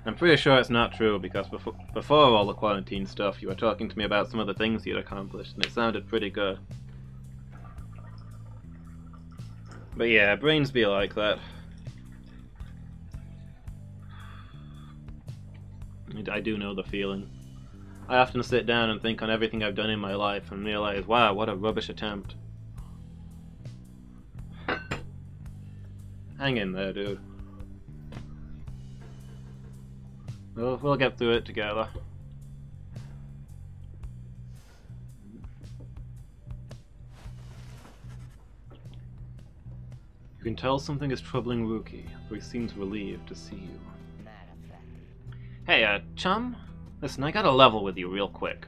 I'm pretty sure it's not true because before all the quarantine stuff you were talking to me about some of the things you'd accomplished and it sounded pretty good. But yeah, brains be like that. I do know the feeling. I often sit down and think on everything I've done in my life and realize, wow, what a rubbish attempt. Hang in there, dude. We'll get through it together. You can tell something is troubling Rookie, for he seems relieved to see you. Hey, chum? Listen, I gotta level with you real quick.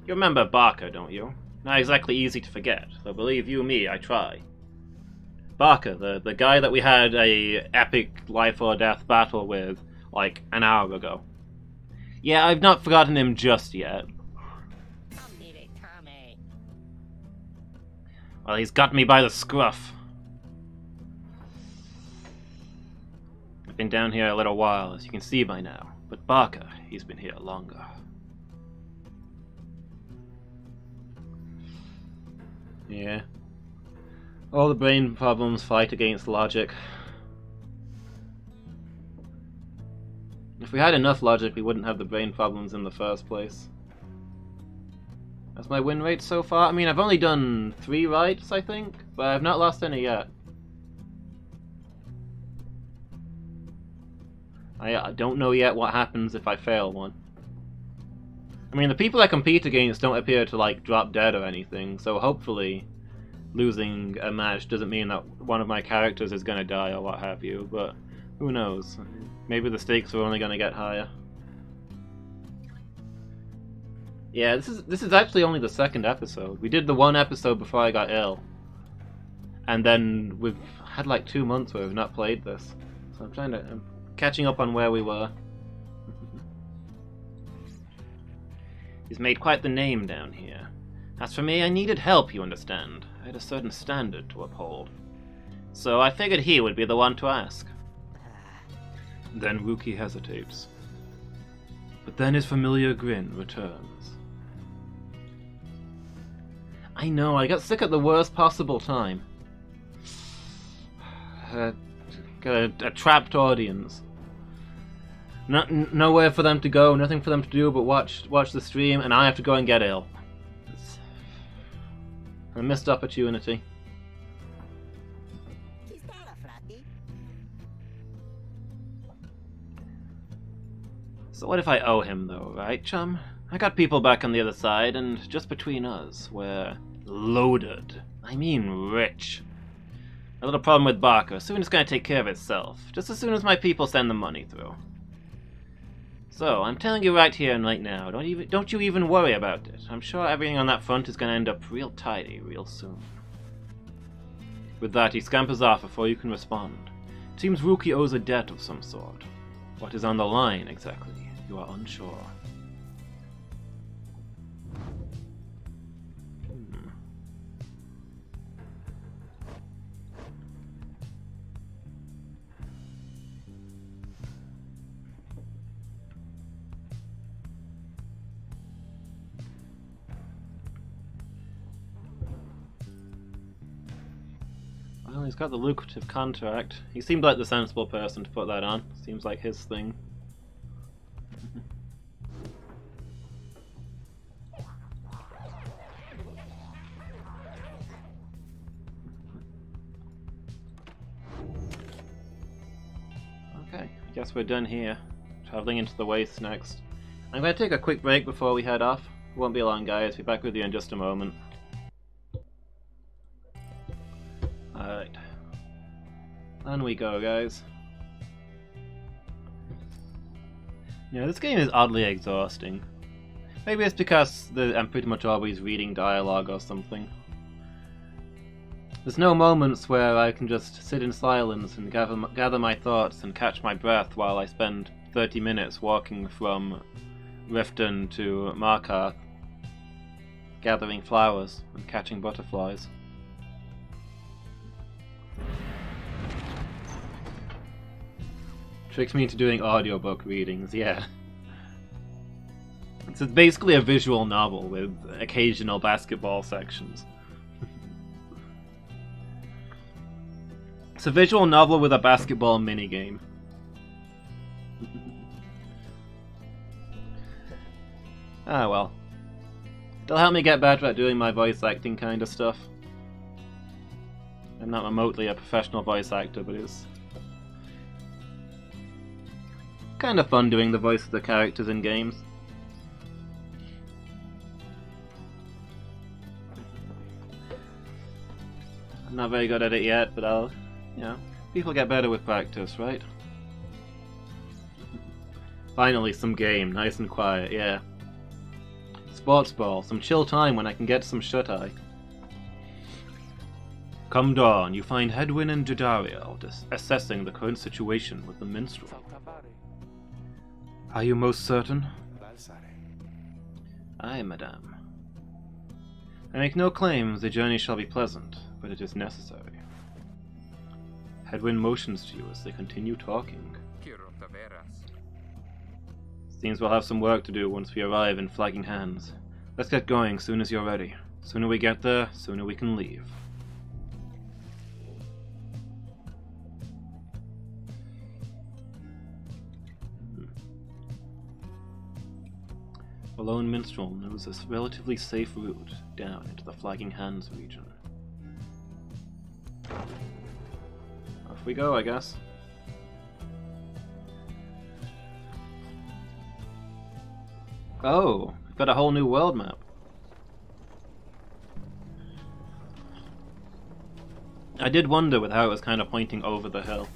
You remember Barker, don't you? Not exactly easy to forget, though believe you me, I try. Barker, the guy that we had a epic life or death battle with, like, an hour ago. Yeah, I've not forgotten him just yet. Well, he's got me by the scruff. I've been down here a little while, as you can see by now. But Barker, he's been here longer. Yeah. All the brain problems fight against logic. If we had enough logic, we wouldn't have the brain problems in the first place. That's my win rate so far. I mean, I've only done 3 rights, I think, but I've not lost any yet. I don't know yet what happens if I fail one. I mean, the people I compete against don't appear to, like, drop dead or anything, so hopefully losing a match doesn't mean that one of my characters is gonna die or what have you, but who knows? Maybe the stakes are only gonna get higher. Yeah, this is actually only the 2nd episode. We did the 1 episode before I got ill. And then we've had like 2 months where we've not played this. So I'm catching up on where we were. He's made quite the name down here. As for me, I needed help, you understand. I had a certain standard to uphold. So I figured he would be the one to ask. Then Wookie hesitates. But then his familiar grin returns. I know, I got sick at the worst possible time. Got a trapped audience. Nowhere for them to go, nothing for them to do but watch the stream, and I have to go and get ill. It's a missed opportunity. So what if I owe him though, right, chum? I got people back on the other side, and just between us, we're loaded. I mean rich. A little problem with Barker, soon it's gonna take care of itself, just as soon as my people send the money through. So, I'm telling you right here and right now, don't you even worry about it. I'm sure everything on that front is gonna end up real tidy real soon. With that, he scampers off before you can respond. It seems Rookie owes a debt of some sort. What is on the line, exactly? You are unsure. Well, he's got the lucrative contract. He seemed like the sensible person to put that on. Seems like his thing. Okay, I guess we're done here. Traveling into the Waste next. I'm going to take a quick break before we head off. It won't be long, guys. Be back with you in just a moment. Alright. On we go, guys. Yeah, this game is oddly exhausting. Maybe it's because I'm pretty much always reading dialogue or something. There's no moments where I can just sit in silence and gather my thoughts and catch my breath while I spend 30 minutes walking from Riften to Markarth, gathering flowers and catching butterflies. Tricks me into doing audiobook readings, yeah. It's basically a visual novel with occasional basketball sections. It's a visual novel with a basketball minigame. Ah well. It'll help me get better at doing my voice acting kind of stuff. I'm not remotely a professional voice actor, but it's kind of fun doing the voice of the characters in games. I'm not very good at it yet, but I'll, you know, people get better with practice, right? Finally, some game, nice and quiet, yeah. Sports ball, some chill time when I can get some shut-eye. Come dawn, you find Hedwyn and Jadariel assessing the current situation with the minstrel. Are you most certain? Aye, madame. I make no claims the journey shall be pleasant, but it is necessary. Hedwyn motions to you as they continue talking. Seems we'll have some work to do once we arrive in Flagging Hands. Let's get going soon as you're ready. Sooner we get there, sooner we can leave. A lone minstrel knows a relatively safe route down into the Flagging Hands region. Off we go, I guess. Oh, we've got a whole new world map. I did wonder with how it was kind of pointing over the hill.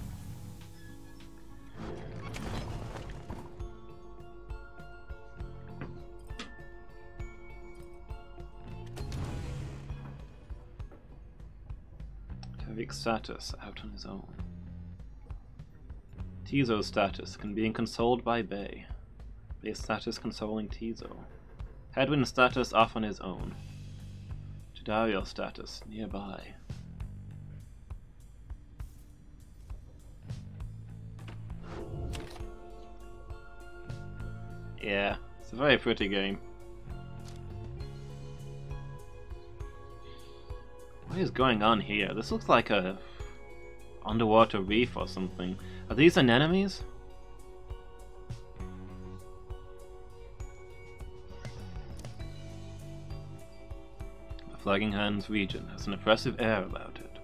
Tariq's status out on his own. Tizo's status can be consoled by Bay. Bay's status consoling Tizo. Hedwin's status off on his own. Jadariel's status nearby. Yeah, it's a very pretty game. What is going on here? This looks like a underwater reef or something. Are these anemones? The Flagging Hands region has an oppressive air about it.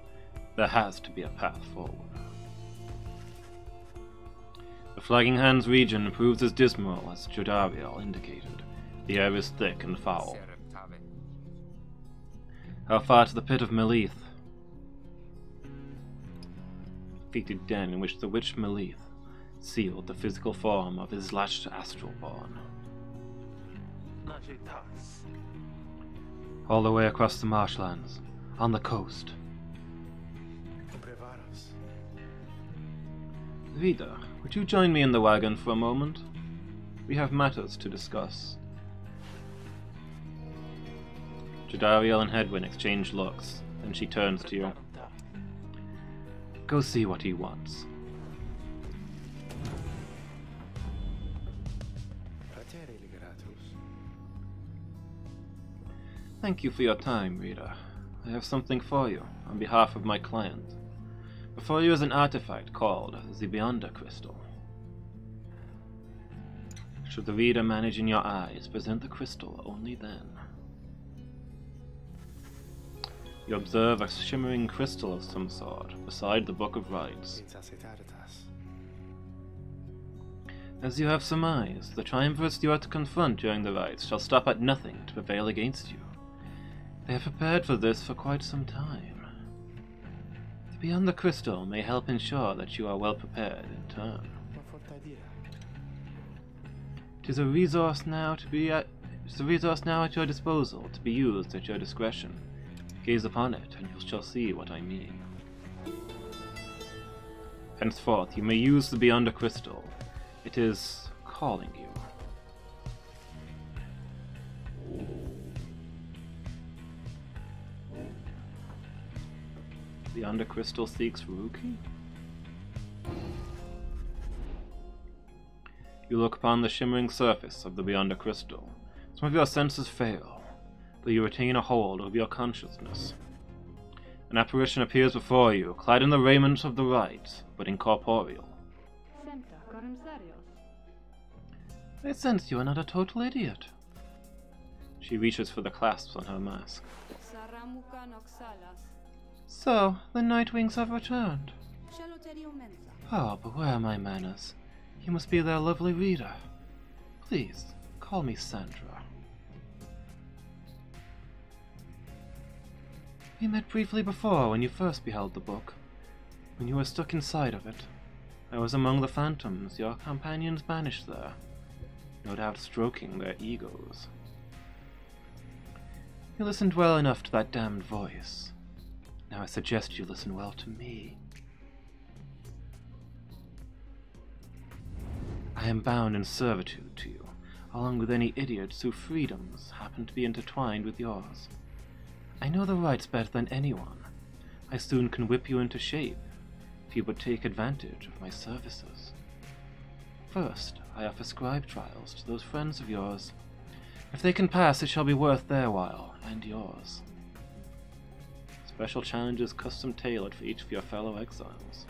There has to be a path forward. The Flagging Hands region proves as dismal as Jodariel indicated. The air is thick and foul. How far to the pit of Melith? Fated den in which the witch Melith sealed the physical form of his latched astralborn. All the way across the marshlands, on the coast. Vida, would you join me in the wagon for a moment? We have matters to discuss. Jadariel and Hedwin exchange looks, then she turns to you. Go see what he wants. Thank you for your time, Rita. I have something for you, on behalf of my client. Before you is an artifact called the Beyonder Crystal. Should the reader manage in your eyes, present the crystal only then. You observe a shimmering crystal of some sort beside the Book of Rites. As you have surmised, the triumvirs you are to confront during the rites shall stop at nothing to prevail against you. They have prepared for this for quite some time. The Beyond the Crystal may help ensure that you are well prepared in turn. It is a resource now at your disposal, to be used at your discretion. Gaze upon it, and you shall see what I mean. Henceforth, you may use the Beyond the Crystal. It is calling you. Beyond the Crystal seeks Ruki? You look upon the shimmering surface of the Beyond the Crystal. Some of your senses fail, but you retain a hold of your consciousness. An apparition appears before you, clad in the raiment of the rite, but incorporeal. I sense you are not a total idiot. She reaches for the clasps on her mask. So, the Nightwings have returned. Oh, but where are my manners? You must be their lovely reader. Please, call me Sandra. We met briefly before when you first beheld the book, when you were stuck inside of it. I was among the phantoms your companions banished there, no doubt stroking their egos. You listened well enough to that damned voice. Now I suggest you listen well to me. I am bound in servitude to you, along with any idiots whose freedoms happen to be intertwined with yours. I know the rights better than anyone. I soon can whip you into shape, if you would take advantage of my services. First, I offer scribe trials to those friends of yours If they can pass, it shall be worth their while, and yours. Special challenges custom tailored for each of your fellow exiles.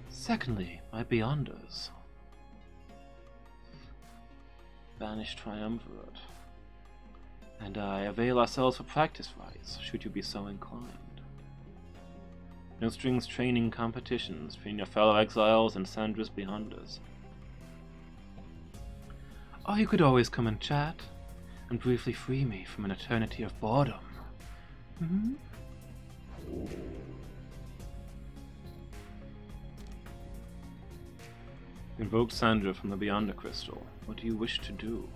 Secondly, my Beyonders. Banished Triumvirate. And I avail ourselves for practice rights, should you be so inclined. No strings training competitions between your fellow exiles and Sandra's Beyonders. Or you could always come and chat, and briefly free me from an eternity of boredom. Invoke Sandra from the Beyonder Crystal. What do you wish to do?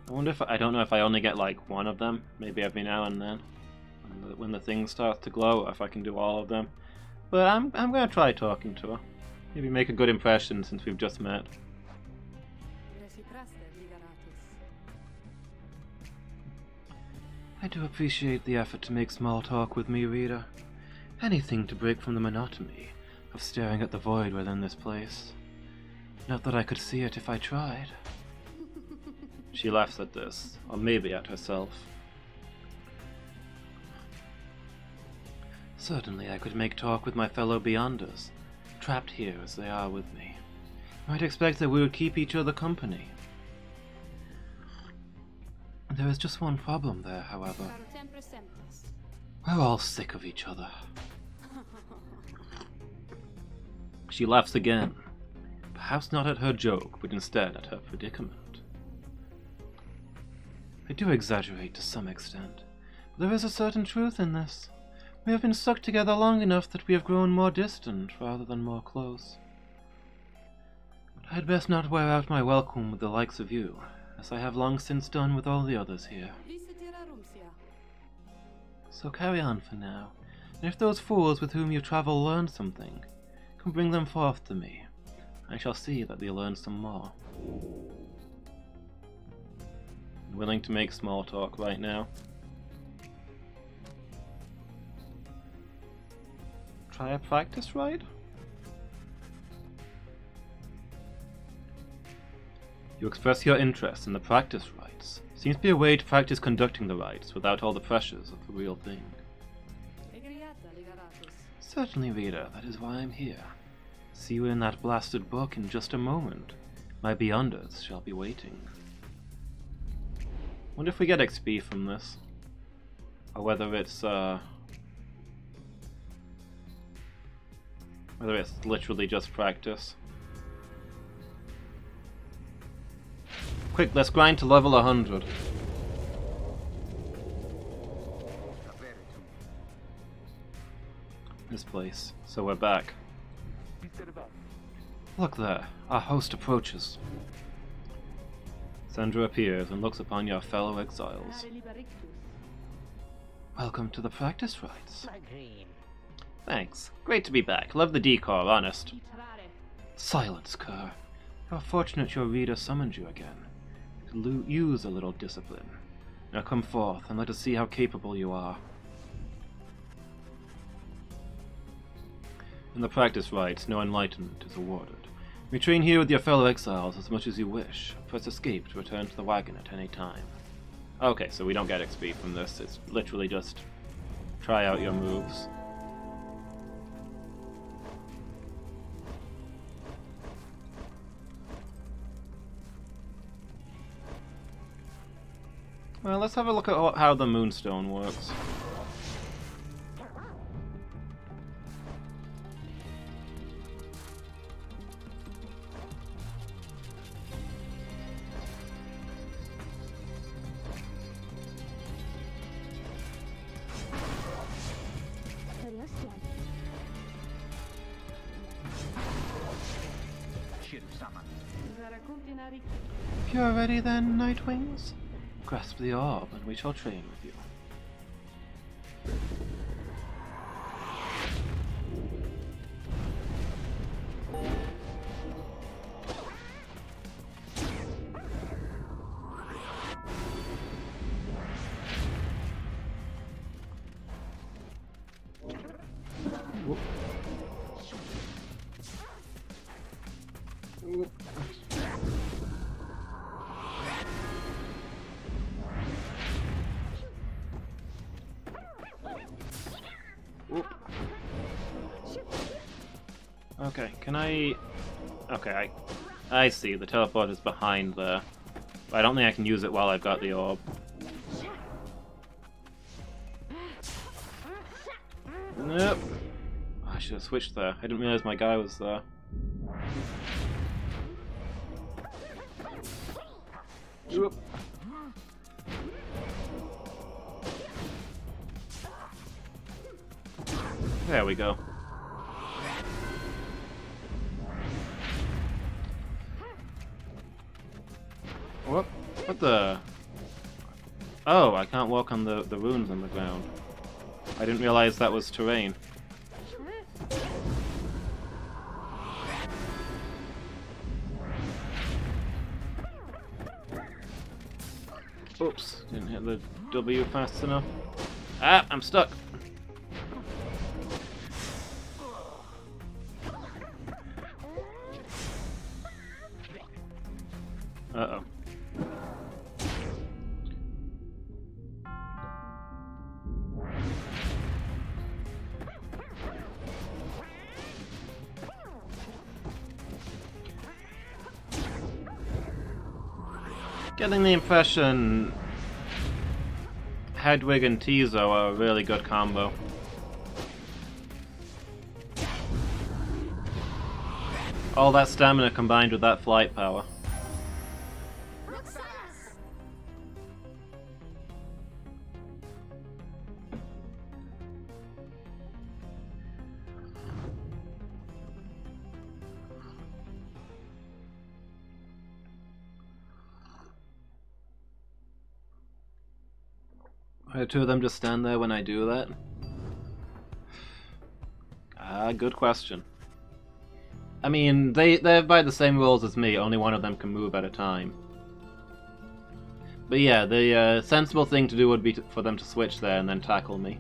I wonder if I don't know if I only get like one of them, maybe every now and then, when the thing starts to glow, or if I can do all of them. But I'm gonna try talking to her. Maybe make a good impression since we've just met. I do appreciate the effort to make small talk with me, Rita. Anything to break from the monotony of staring at the void within this place. Not that I could see it if I tried. She laughs at this, or maybe at herself. Certainly I could make talk with my fellow Beyonders, trapped here as they are with me. I'd expect that we would keep each other company. There is just one problem there, however. We're all sick of each other. She laughs again, perhaps not at her joke, but instead at her predicament. I do exaggerate to some extent, but there is a certain truth in this. We have been stuck together long enough that we have grown more distant rather than more close. But I had best not wear out my welcome with the likes of you, as I have long since done with all the others here. So carry on for now, and if those fools with whom you travel learn something, come bring them forth to me. I shall see that they learn some more. Willing to make small talk right now. Try a practice ride? You express your interest in the practice rites. Seems to be a way to practice conducting the rites without all the pressures of the real thing. Certainly, Rita, that is why I'm here. See you in that blasted book in just a moment. My Beyonders shall be waiting. Wonder if we get XP from this, or whether it's literally just practice. Quick, let's grind to level 100. This place. So we're back. Look there, our host approaches. Sandra appears and looks upon your fellow exiles. Welcome to the practice rites. Thanks. Great to be back. Love the decor, honest. Silence, Kerr. You're fortunate your reader summoned you again. You could use a little discipline. Now come forth and let us see how capable you are. In the practice rites, no enlightenment is awarded. Retrain here with your fellow exiles as much as you wish. Press escape to return to the wagon at any time. Okay, so we don't get XP from this. It's literally just try out your moves. Well, let's have a look at how the Moonstone works. If you are ready then, Nightwings, grasp the orb and we shall train with you. Oop. Oop. Okay, can I... Okay, I see. The teleport is behind there. But I don't think I can use it while I've got the orb. Nope. Oh, I should have switched there. I didn't realize my guy was there. Oop. There we go. What the... Oh, I can't walk on the runes on the ground. I didn't realize that was terrain. Oops, didn't hit the W fast enough. Ah, I'm stuck! Uh-oh. Getting the impression Hedwig and Tizo are a really good combo. All that stamina combined with that flight power. The two of them just stand there when I do that? Good question. I mean, they're by the same rules as me, only one of them can move at a time. But yeah, the sensible thing to do would be for them to switch there and then tackle me.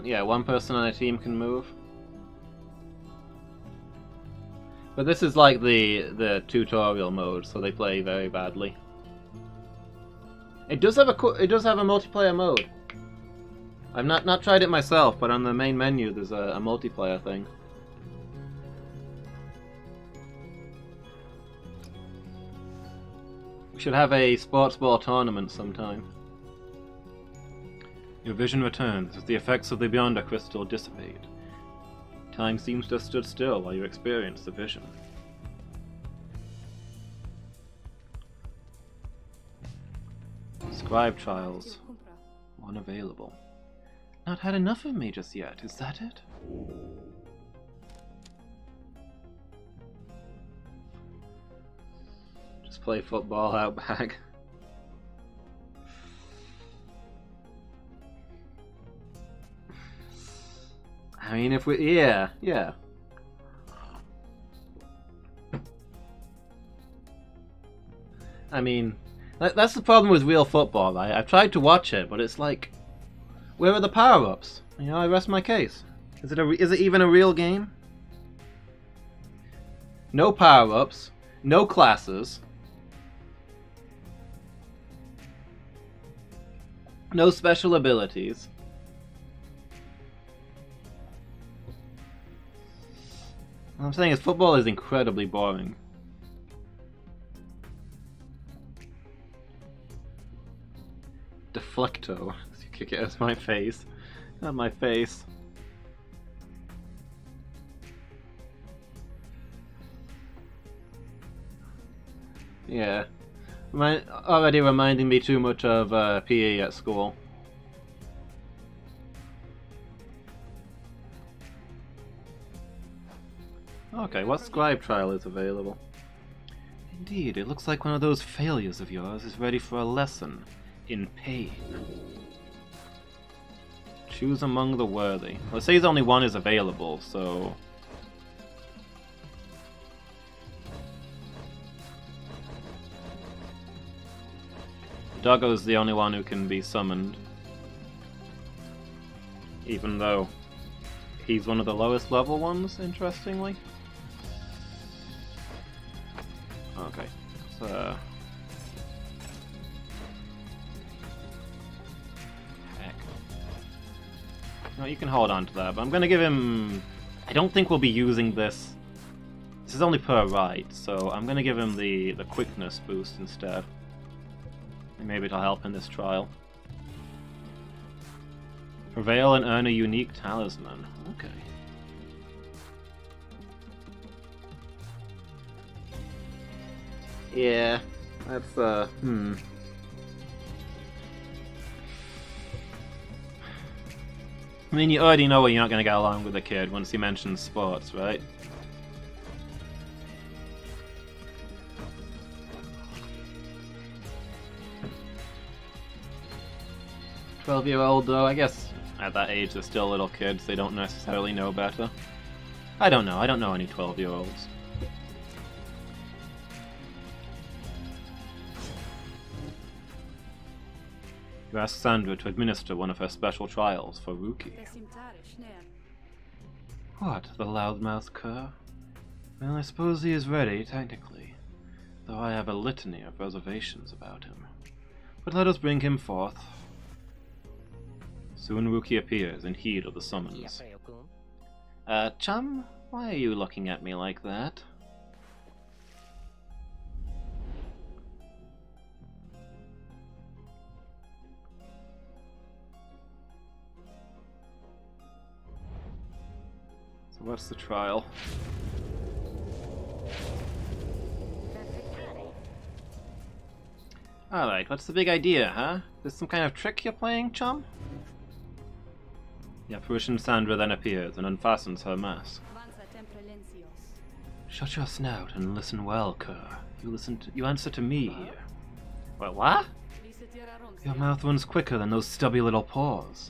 Yeah, one person on a team can move. But this is like the tutorial mode, so they play very badly. It does have a multiplayer mode. I've not tried it myself, but on the main menu there's a multiplayer thing. We should have a sports ball tournament sometime. Your vision returns as the effects of the Beyonder crystal dissipate. Time seems to have stood still while you experience the vision. Scribe trials. One available. Not had enough of me just yet, is that it? Just play football out back. I mean, if we... Yeah. I mean, that's the problem with real football, right? I've tried to watch it, but it's like... Where are the power-ups? You know, I rest my case. Is it even a real game? No power-ups. No classes. No special abilities. What I'm saying is football is incredibly boring. Deflecto. You kick it at my face. At my face. Yeah. Already reminding me too much of PE at school. Okay, what scribe trial is available? Indeed, it looks like one of those failures of yours is ready for a lesson in pain. Choose among the worthy. Well, it says only one is available, so... Doggo's the only one who can be summoned. Even though he's one of the lowest level ones, interestingly. Okay, so... Heck. No, you can hold on to that, but I'm gonna give him... I don't think we'll be using this. This is only per right, so I'm gonna give him the quickness boost instead. And maybe it'll help in this trial. Prevail and earn a unique talisman. Okay. Yeah, that's, I mean, you already know you're not going to get along with the kid once he mentions sports, right? "12-year-old, though, I guess at that age they're still little kids, they don't necessarily know better. I don't know any 12-year-olds. You ask Sandra to administer one of her special trials for Rookie. What, the loudmouth cur? Well, I suppose he is ready, technically, though I have a litany of reservations about him. But let us bring him forth. Soon Rookie appears in heed of the summons. Chum, why are you looking at me like that? So what's the trial? Alright, what's the big idea, huh? Is this some kind of trick you're playing, chum? The apparition Sandra then appears and unfastens her mask. Shut your snout and listen well, cur. You answer to me here. Well, what? Your mouth runs quicker than those stubby little paws.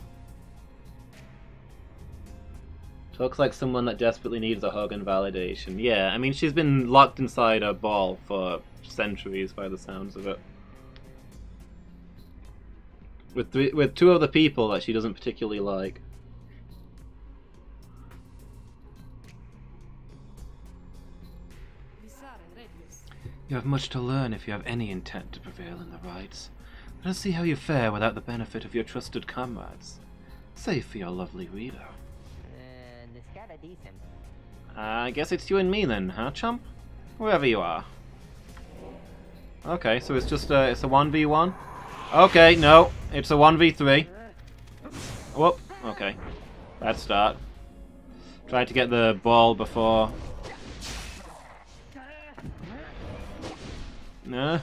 Talks like someone that desperately needs a hug and validation. Yeah, I mean, she's been locked inside a ball for centuries by the sounds of it. With two other people that she doesn't particularly like. You have much to learn if you have any intent to prevail in the rites. Let us see how you fare without the benefit of your trusted comrades. Save for your lovely reader. I guess it's you and me then, huh, chump? Wherever you are. Okay, so it's just it's a 1v1? Okay, no, it's a 1v3. Whoop, okay. Bad start. Tried to get the ball before... Nah.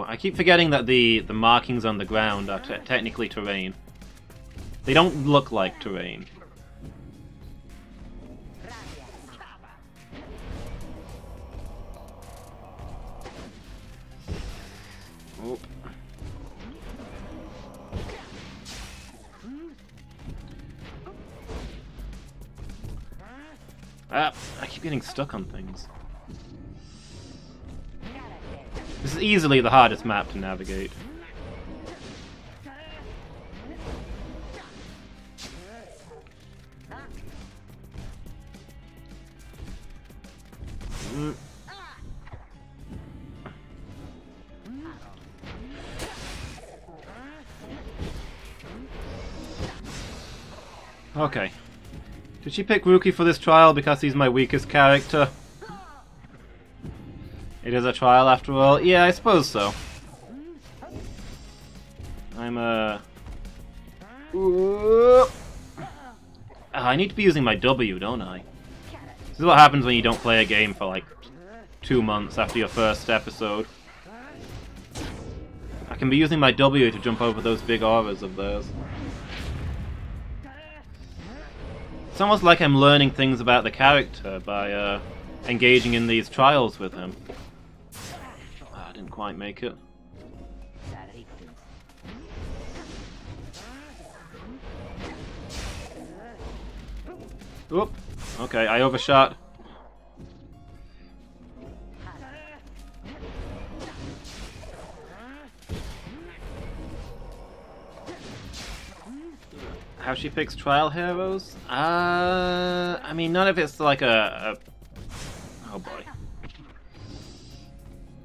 I keep forgetting that the markings on the ground are technically terrain. They don't look like terrain. Oh. Ah, I keep getting stuck on things. This is easily the hardest map to navigate. Okay. Did she pick Rookie for this trial because he's my weakest character? It is a trial after all? Yeah, I suppose so. I'm I need to be using my W, don't I? This is what happens when you don't play a game for like 2 months after your first episode. I can be using my W to jump over those big auras of theirs. It's almost like I'm learning things about the character by engaging in these trials with him. I didn't quite make it. Oop. Okay, I overshot. How she picks trial heroes? I mean, none of it's like a... Oh boy.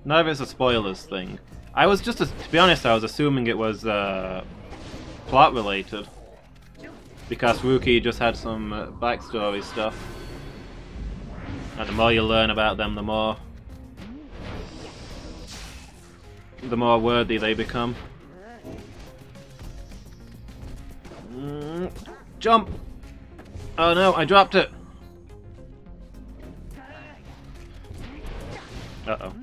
None of it's a spoilers thing. I was just, to be honest, I was assuming it was plot related. Because Rookie just had some backstory stuff. And the more you learn about them, the more worthy they become. Jump! Oh no, I dropped it! Uh-oh.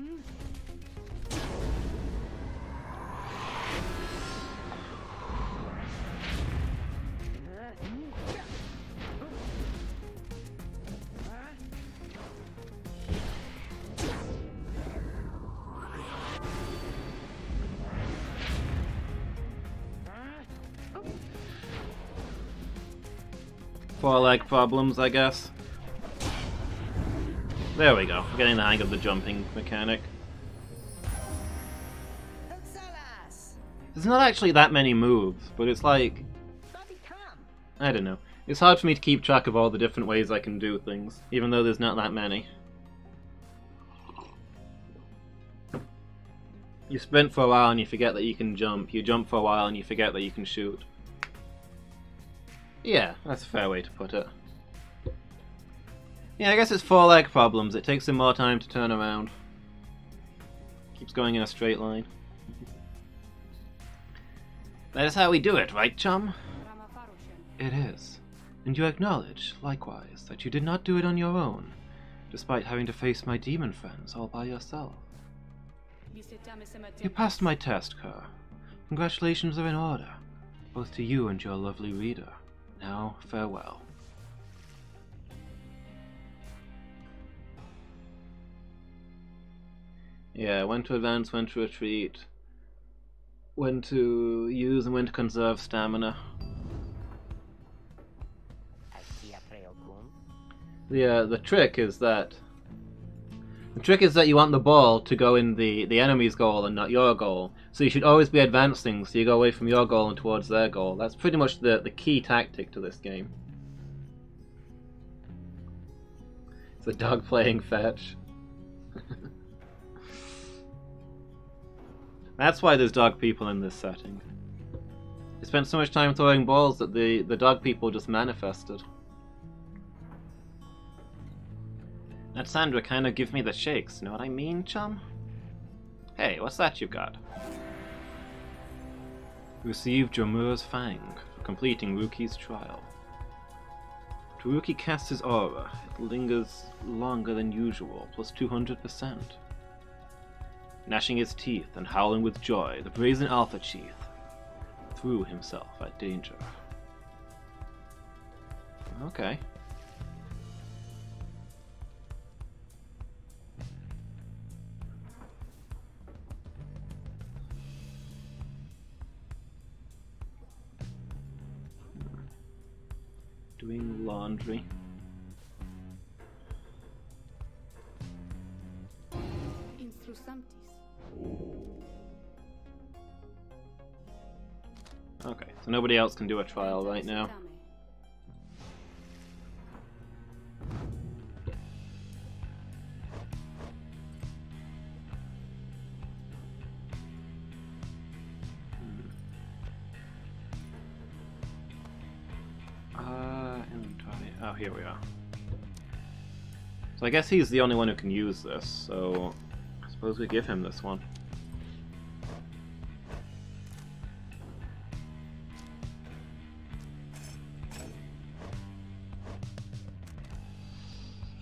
Four-leg problems, I guess. There we go. I'm getting the hang of the jumping mechanic. There's not actually that many moves, but it's like... I don't know. It's hard for me to keep track of all the different ways I can do things, even though there's not that many. You sprint for a while and you forget that you can jump. You jump for a while and you forget that you can shoot. Yeah, that's a fair way to put it. Yeah, I guess it's four-leg problems. It takes him more time to turn around. Keeps going in a straight line. That is how we do it, right, chum? It is. And you acknowledge, likewise, that you did not do it on your own, despite having to face my demon friends all by yourself. You passed my test, Kerr. Congratulations are in order, both to you and your lovely reader. Now, farewell. Yeah, when to advance, when to retreat, when to use and when to conserve stamina. The trick is that you want the ball to go in the enemy's goal and not your goal. So you should always be advancing, so you go away from your goal and towards their goal. That's pretty much the key tactic to this game. It's a dog playing fetch. That's why there's dog people in this setting. They spent so much time throwing balls that the dog people just manifested. That Sandra kinda give me the shakes, know what I mean, chum? Hey, what's that you've got? Received Jormur's Fang for completing Rookie's trial. To Rookie casts his aura, it lingers longer than usual, plus 200%. Gnashing his teeth and howling with joy, the brazen Alpha Chief threw himself at danger. Okay. Doing laundry. Okay, so nobody else can do a trial right now. Inventory. Oh, here we are. So I guess he's the only one who can use this, so I suppose we give him this one.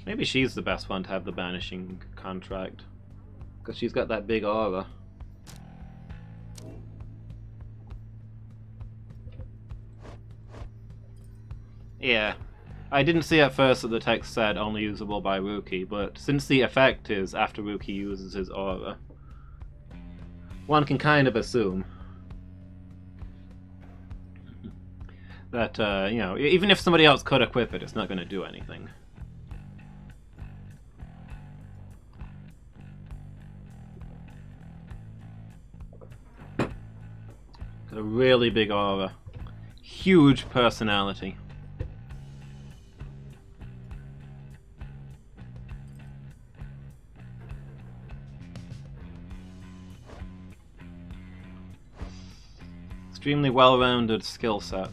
Maybe she's the best one to have the banishing contract, because she's got that big aura. Yeah, I didn't see at first that the text said only usable by Rookie, but since the effect is after Rookie uses his aura, one can kind of assume. That, you know, even if somebody else could equip it, it's not going to do anything. Got a really big aura. Huge personality. Extremely well-rounded skill set.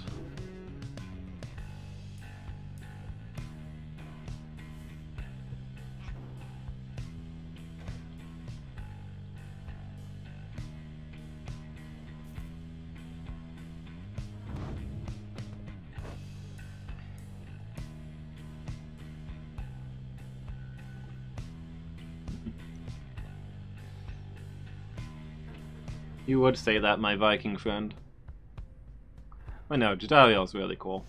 You would say that, my Viking friend. I know, Jadariel's really cool.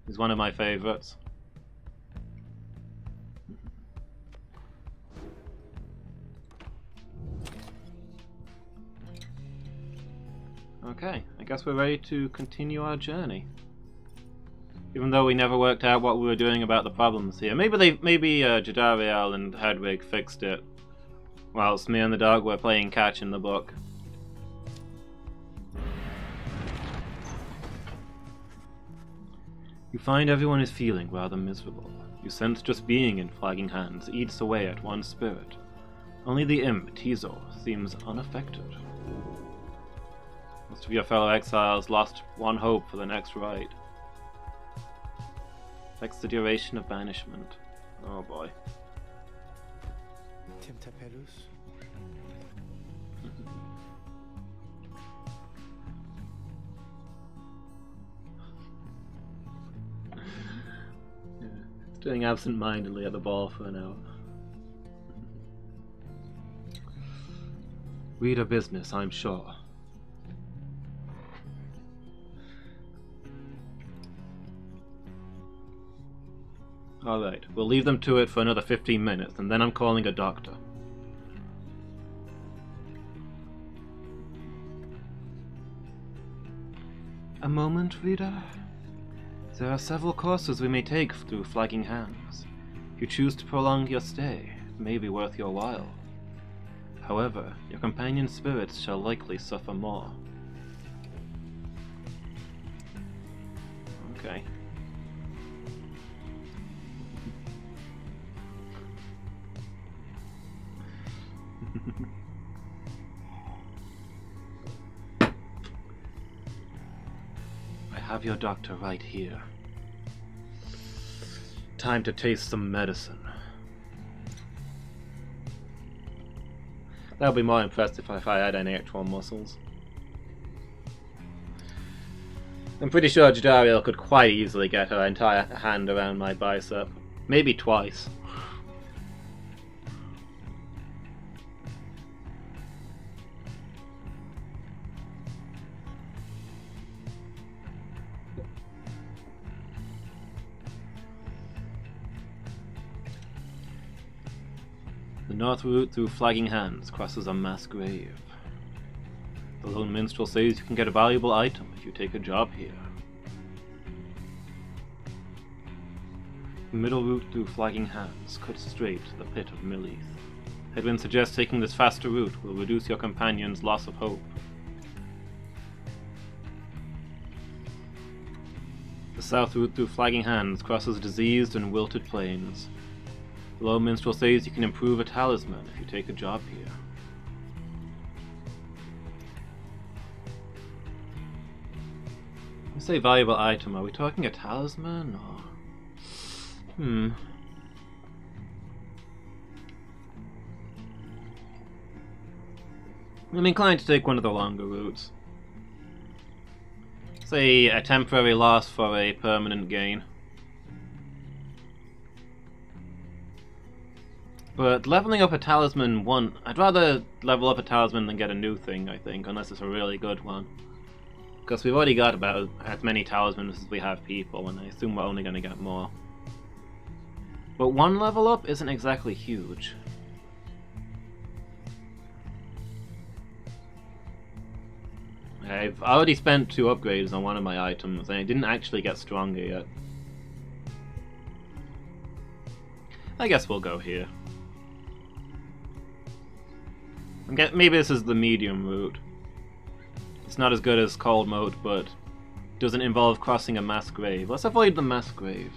He's one of my favorites. Okay, I guess we're ready to continue our journey. Even though we never worked out what we were doing about the problems here. Maybe Jadariel and Hedwig fixed it, whilst me and the dog were playing catch in the book. You find everyone is feeling rather miserable. You sense just being in Flagging Hands eats away at one's spirit. Only the imp, Tizo, seems unaffected. Most of your fellow exiles lost one hope for the next rite. Affects the duration of banishment. Oh boy. Staring absent-mindedly at the ball for an hour. Read a business, I'm sure. Alright, we'll leave them to it for another 15 minutes, and then I'm calling a doctor. A moment, reader? There are several courses we may take through Flagging Hands. If you choose to prolong your stay, it may be worth your while. However, your companion's spirits shall likely suffer more. Okay. I have your doctor right here. Time to taste some medicine. That would be more impressive if I had any actual muscles. I'm pretty sure Jadariel could quite easily get her entire hand around my bicep. Maybe twice. The north route through Flagging Hands crosses a mass grave. The lone minstrel says you can get a valuable item if you take a job here. The middle route through Flagging Hands cuts straight to the pit of Millith. Hedwyn suggests taking this faster route will reduce your companion's loss of hope. The south route through Flagging Hands crosses diseased and wilted plains. The lone minstrel says you can improve a talisman if you take a job here. When we say valuable item, are we talking a talisman or... I'm inclined to take one of the longer routes. Say a temporary loss for a permanent gain. But leveling up a talisman I'd rather level up a talisman than get a new thing, I think, unless it's a really good one. Because we've already got about as many talismans as we have people, and I assume we're only going to get more. But one level up isn't exactly huge. I've already spent 2 upgrades on one of my items, and it didn't actually get stronger yet. I guess we'll go here. Maybe this is the medium route. It's not as good as cold mode, but doesn't involve crossing a mass grave. Let's avoid the mass grave.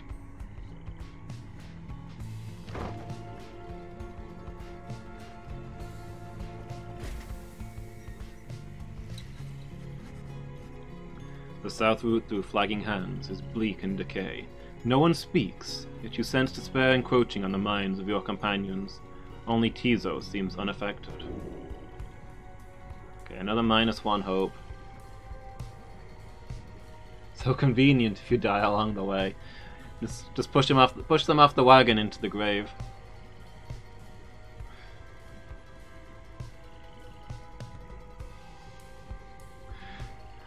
The south route through flagging hands is bleak and decay. No one speaks, yet you sense despair encroaching on the minds of your companions. Only Tizo seems unaffected. Okay, another -1 hope. So convenient if you die along the way. Just push them off the wagon into the grave.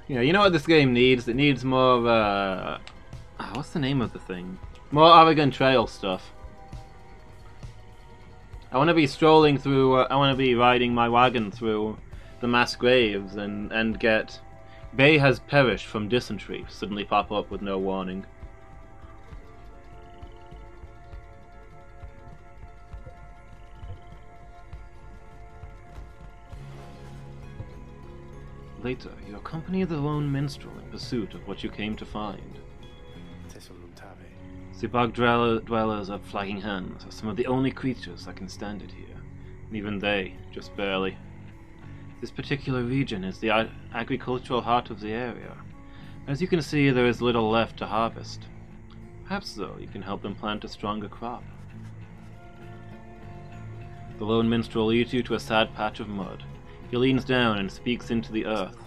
Yeah, you know what this game needs? It needs more, what's the name of the thing? More Oregon Trail stuff. I want to be strolling through, I want to be riding my wagon through the mass graves and get Bay has perished from dysentery suddenly pop up with no warning. Later, you accompany the lone minstrel in pursuit of what you came to find. The bog dwellers of Flagging Hands are some of the only creatures that can stand it here, and even they, just barely. This particular region is the agricultural heart of the area. As you can see, there is little left to harvest. Perhaps, though, you can help them plant a stronger crop. The lone minstrel leads you to a sad patch of mud. He leans down and speaks into the earth.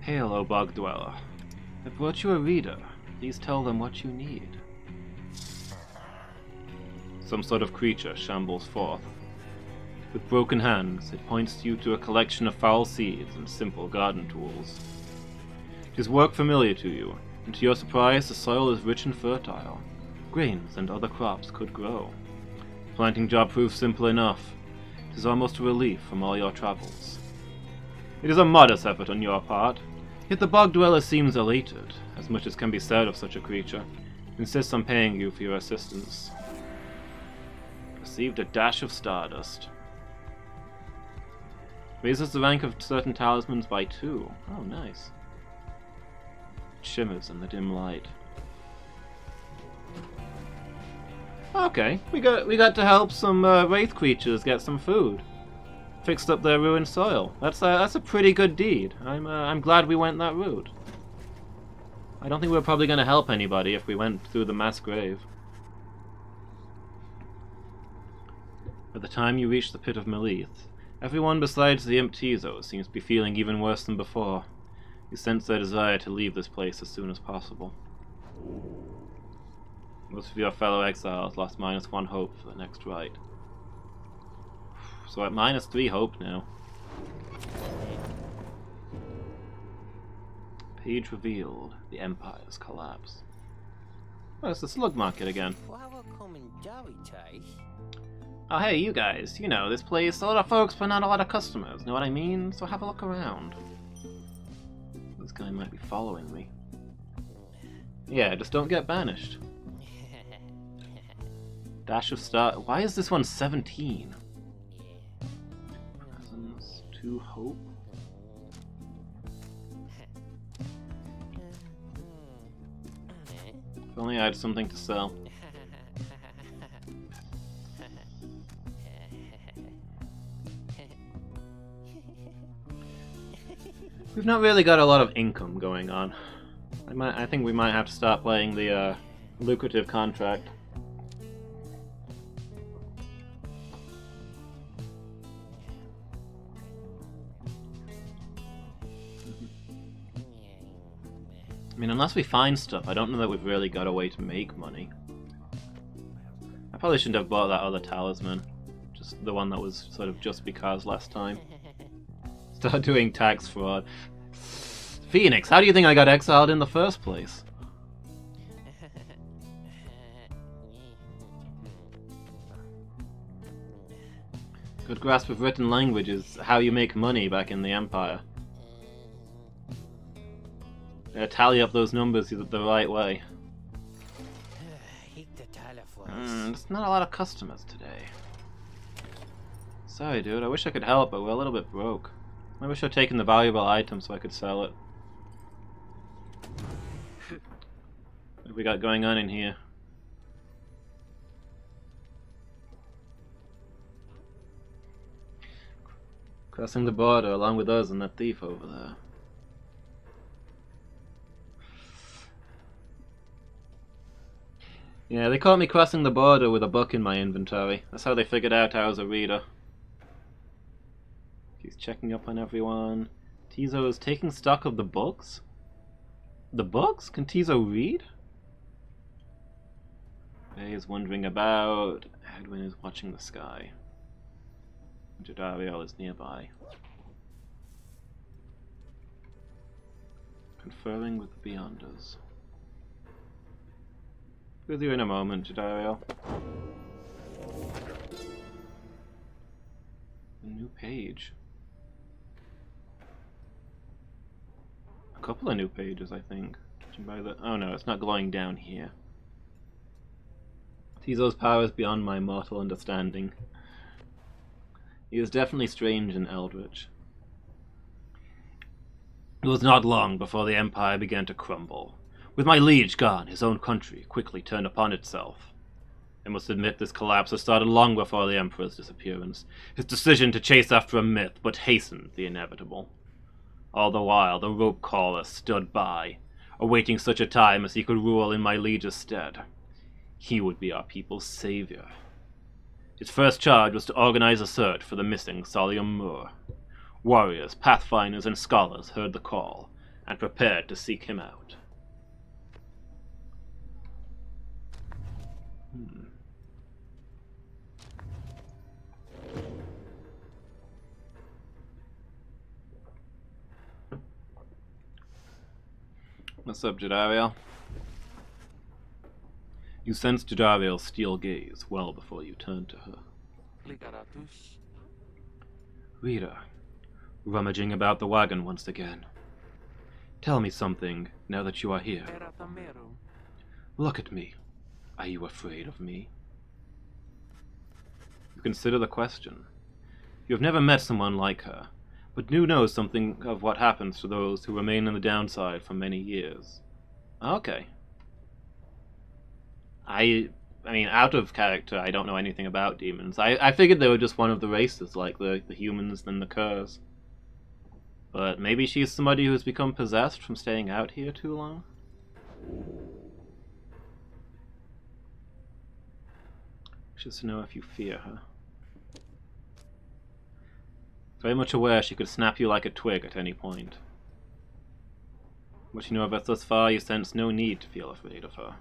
Hail, O bog dweller. I've brought you a reader. Please tell them what you need. Some sort of creature shambles forth. With broken hands, it points you to a collection of foul seeds and simple garden tools. It is work familiar to you, and to your surprise the soil is rich and fertile. Grains and other crops could grow. The planting job proves simple enough. It is almost a relief from all your travels. It is a modest effort on your part, yet the bog dweller seems elated, as much as can be said of such a creature. Insists on paying you for your assistance. Received a dash of stardust. Raises the rank of certain talismans by 2. Oh, nice. It shimmers in the dim light. Okay, we got to help some wraith creatures get some food. Fixed up their ruined soil. That's a pretty good deed. I'm glad we went that route. I don't think we were probably going to help anybody if we went through the mass grave. By the time you reach the pit of Melith, everyone besides the Imp Tizo seems to be feeling even worse than before. You sense their desire to leave this place as soon as possible. Most of your fellow exiles lost -1 hope for the next rite. So at -3 hope now. Page revealed. The Empire's collapse. Oh, it's the slug market again. Oh hey, you guys. You know, this place, a lot of folks, but not a lot of customers. Know what I mean? So have a look around. This guy might be following me. Yeah, just don't get banished. Dash of star. Why is this one 17? Presence, 2 hope. If only I had something to sell. We've not really got a lot of income going on. I think we might have to start playing the lucrative contract. I mean, unless we find stuff, I don't know that we've really got a way to make money. I probably shouldn't have bought that other talisman. Just the one that was sort of just because last time. Start doing tax fraud. Phoenix, how do you think I got exiled in the first place? Good grasp of written language is how you make money back in the Empire. Tally up those numbers the right way. There's not a lot of customers today. Sorry, dude. I wish I could help, but we're a little bit broke. I wish I'd taken the valuable item so I could sell it. What have we got going on in here? Crossing the border along with us and that thief over there. Yeah, they caught me crossing the border with a book in my inventory. That's how they figured out I was a reader. He's checking up on everyone. Tizo is taking stock of the books? The books? Can Tizo read? Ray is wandering about. Edwin is watching the sky. Jadariel is nearby. Conferring with the Beyonders. With you in a moment, Jadariel. A new page. A couple of new pages, I think. Oh no, it's not glowing down here. Tizo's power is beyond my mortal understanding. He is definitely strange and eldritch. It was not long before the Empire began to crumble. With my liege gone, his own country quickly turned upon itself. I must admit this collapse had started long before the Emperor's disappearance. His decision to chase after a myth but hastened the inevitable. All the while, the rope caller stood by, awaiting such a time as he could rule in my liege's stead. He would be our people's savior. His first charge was to organize a search for the missing Solium Moor. Warriors, pathfinders, and scholars heard the call, and prepared to seek him out. What's up, Jadariel? You sensed Jadariel's steel gaze well before you turned to her. Rita, rummaging about the wagon once again. Tell me something, now that you are here. Look at me. Are you afraid of me? You consider the question. You have never met someone like her, but do know something of what happens to those who remain on the downside for many years. Okay. I mean, out of character, I don't know anything about demons. I figured they were just one of the races, like the humans and the curs. But maybe she's somebody who's become possessed from staying out here too long? Just to know if you fear her. Very much aware she could snap you like a twig at any point. What you know of us thus far, you sense no need to feel afraid of her.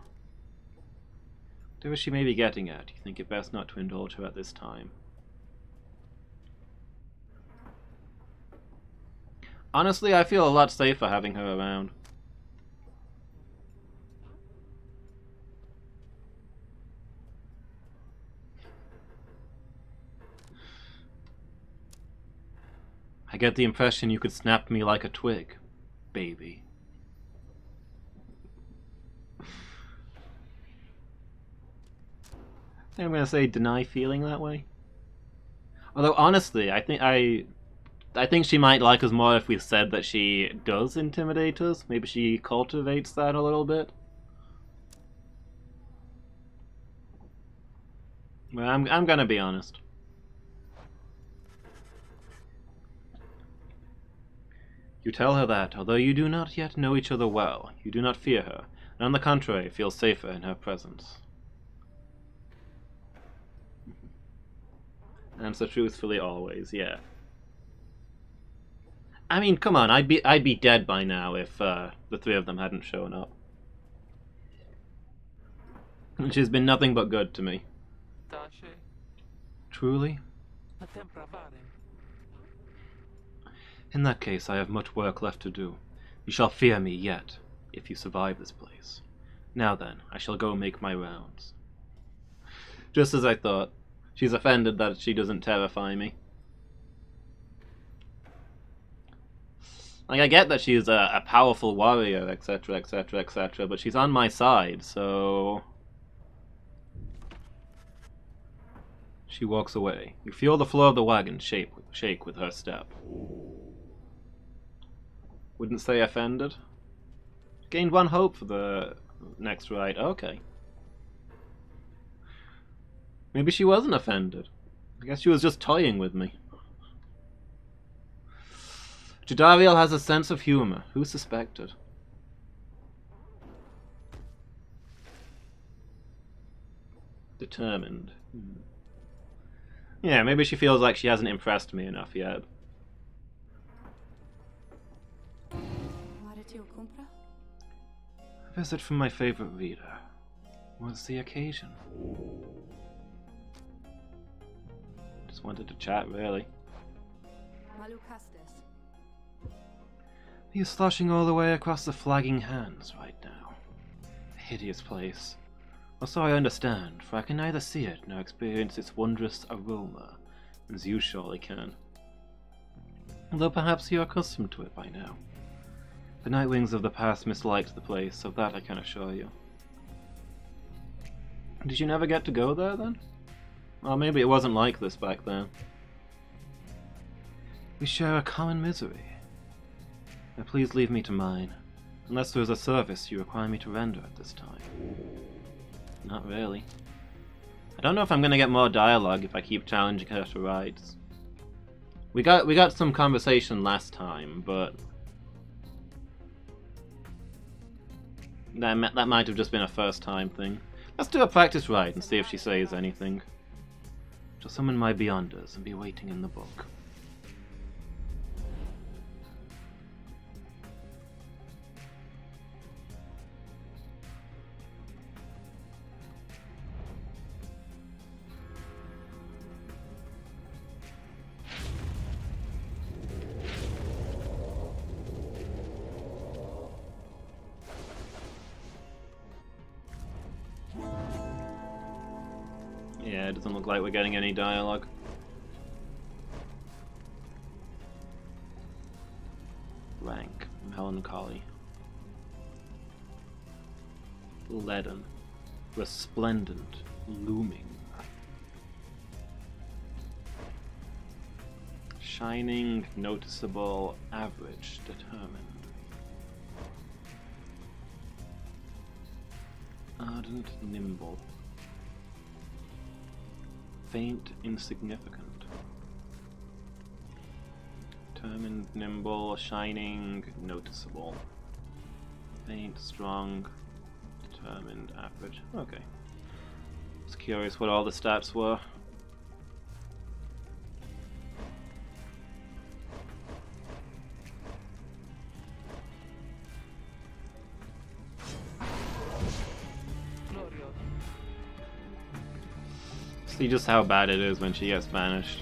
Whatever she may be getting at, you think it best not to indulge her at this time. Honestly, I feel a lot safer having her around. I get the impression you could snap me like a twig, baby. I'm gonna say deny feeling that way. Although honestly, I think she might like us more if we said that she does intimidate us. Maybe she cultivates that a little bit. Well, I'm gonna be honest. You tell her that, although you do not yet know each other well, you do not fear her, and on the contrary, feel safer in her presence. Answer truthfully always, yeah. I mean, come on, I'd be dead by now if the three of them hadn't shown up. She's been nothing but good to me. Truly? In that case, I have much work left to do. You shall fear me yet, if you survive this place. Now then, I shall go make my rounds. Just as I thought. She's offended that she doesn't terrify me. Like, I get that she's a powerful warrior, etc., etc., etc., but she's on my side, so... She walks away. You feel the floor of the wagon shake with her step. Wouldn't say offended. Gained 1 hope for the next ride. Okay. Maybe she wasn't offended. I guess she was just toying with me. Jadariel has a sense of humor. Who suspected? Determined. Yeah, maybe she feels like she hasn't impressed me enough yet. A visit from my favorite reader. What's the occasion? Just wanted to chat, really. He is sloshing all the way across the flagging hands right now. A hideous place. Or so I understand, for I can neither see it nor experience its wondrous aroma, as you surely can. Although perhaps you are accustomed to it by now. The Nightwings of the past misliked the place, of that I can assure you. Did you never get to go there, then? Well, maybe it wasn't like this back then. We share a common misery. Now please leave me to mine, unless there is a service you require me to render at this time. Not really. I don't know if I'm gonna get more dialogue if I keep challenging her to rides. We got some conversation last time, but that might have just been a first time thing. Let's do a practice ride and see if she says anything. Shall summon my Beyonders and be waiting in the book. Yeah, it doesn't look like we're getting any dialogue. Rank, melancholy. Leaden, resplendent, looming. Shining, noticeable, average, determined. Ardent, nimble. Faint, insignificant. Determined, nimble, shining, noticeable. Faint, strong, determined, average. Okay. I was curious what all the stats were. See just how bad it is when she gets banished.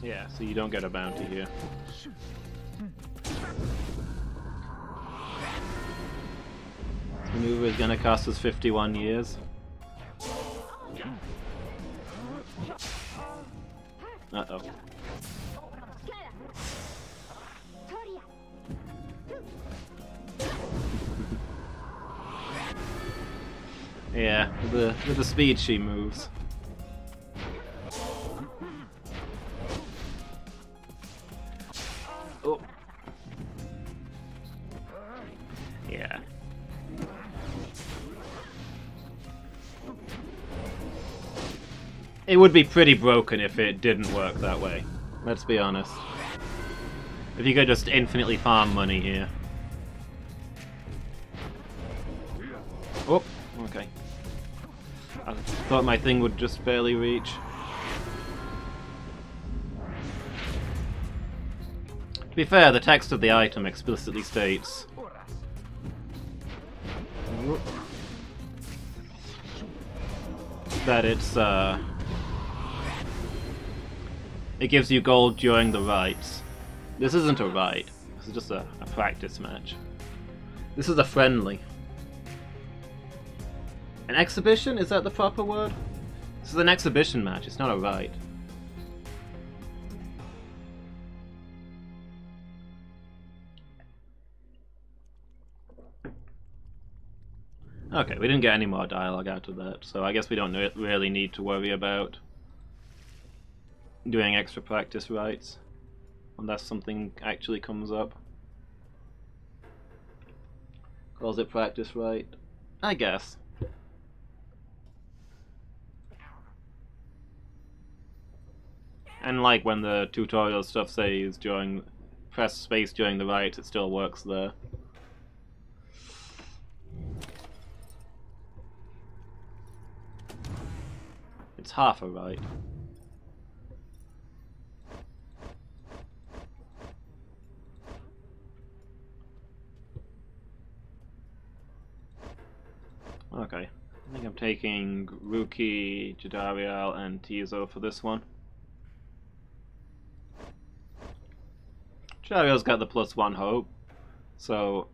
Yeah, so you don't get a bounty here. This maneuver is gonna cost us 51 years. Uh-oh. Yeah, with the speed she moves. Oh. Yeah. It would be pretty broken if it didn't work that way. Let's be honest. If you could just infinitely farm money here. Oh, okay. I thought my thing would just barely reach. be fair, the text of the item explicitly states that it gives you gold during the rites. This isn't a rite. This is just a practice match. This is a friendly. An exhibition? Is that the proper word? This is an exhibition match, it's not a rite. Okay, we didn't get any more dialogue out of that, so I guess we don't really need to worry about doing extra practice rites, unless something actually comes up. Calls it practice rite? I guess. And like when the tutorial stuff says press space during the rites, it still works there. It's half a rite. Okay, I think I'm taking Ruki, Jadariel, and Tizo for this one. Jadariel's got the +1 hope, so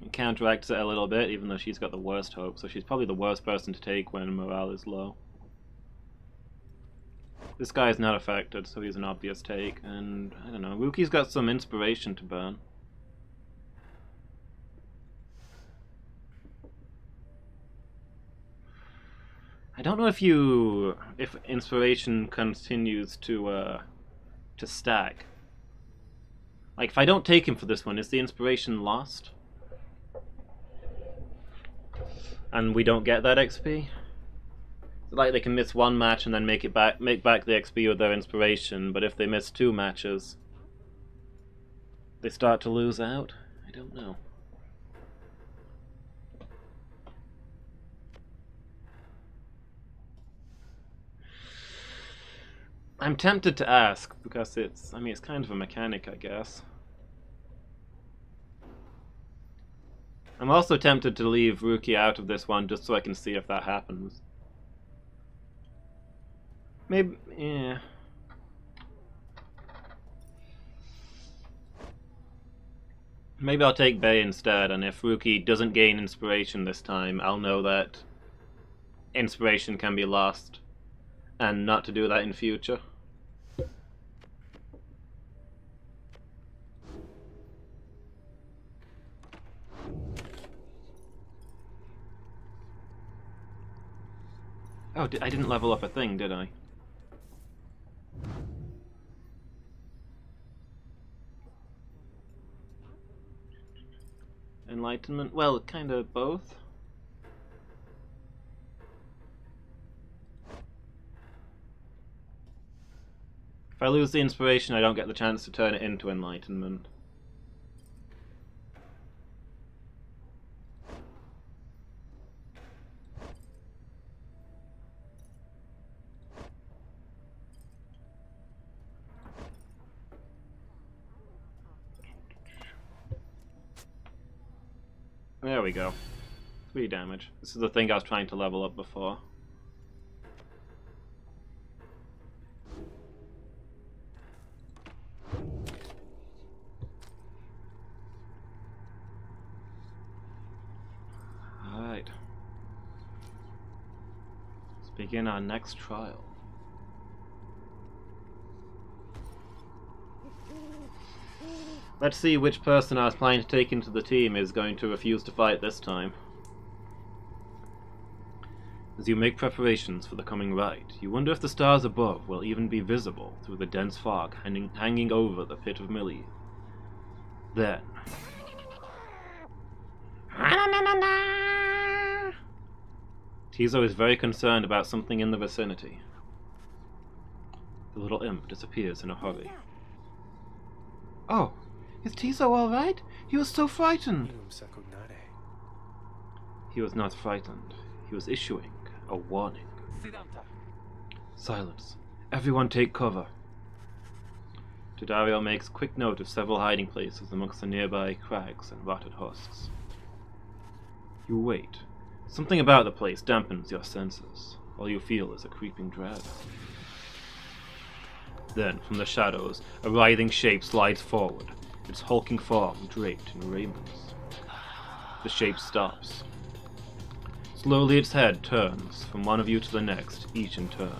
it counteracts it a little bit, even though she's got the worst hope, so she's probably the worst person to take when morale is low. This guy is not affected, so he's an obvious take, and I don't know, Ruki's got some inspiration to burn. I don't know if inspiration continues to stack. Like, if I don't take him for this one, is the inspiration lost? And we don't get that XP? Like they can miss one match and then make back the XP with their inspiration, but if they miss 2 matches, they start to lose out? I don't know. I'm tempted to ask, because it's kind of a mechanic, I guess. I'm also tempted to leave Ruki out of this one just so I can see if that happens. Maybe, yeah. Maybe I'll take Bay instead, and if Ruki doesn't gain inspiration this time, I'll know that inspiration can be lost, and not to do that in future. Oh, I didn't level up a thing, did I? Enlightenment? Well, kind of both. If I lose the inspiration, I don't get the chance to turn it into enlightenment. There we go. 3 damage. This is the thing I was trying to level up before. Alright. Let's begin our next trial. Let's see which person I was planning to take into the team is going to refuse to fight this time. As you make preparations for the coming rite, you wonder if the stars above will even be visible through the dense fog hanging over the pit of Millie. Then... Tizo is very concerned about something in the vicinity. The little imp disappears in a hurry. Oh! Is Tizo alright? He was so frightened. He was not frightened. He was issuing a warning. Silence. Everyone take cover. Tadario makes quick note of several hiding places amongst the nearby crags and rotted husks. You wait. Something about the place dampens your senses. All you feel is a creeping dread. Then, from the shadows, a writhing shape slides forward, its hulking form draped in raiments. The shape stops. Slowly its head turns from one of you to the next, each in turn.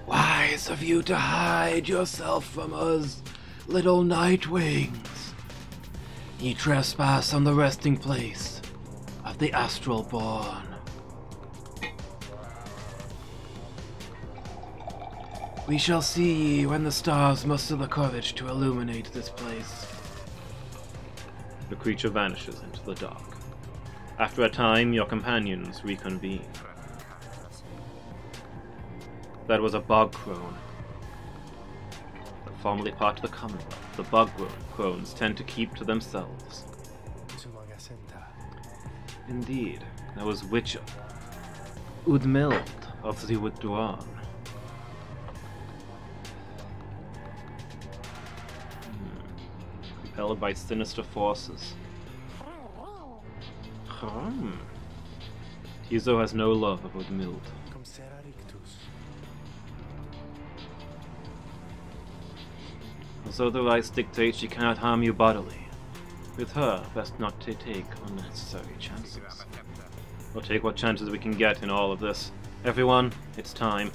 Wise of you to hide yourself from us, little nightwings. Ye trespass on the resting place of the astral born. We shall see ye when the stars muster the courage to illuminate this place. The creature vanishes into the dark. After a time, your companions reconvene. That was a bog crone. But formerly part of the Commonwealth, the bog crones tend to keep to themselves. Indeed, that was Witcher, Udmild of the Withdrawn. Compelled by sinister forces. Tizo has no love of Udmild. Although the rites dictate she cannot harm you bodily, with her, best not to take unnecessary chances. We'll take what chances we can get in all of this. Everyone, it's time.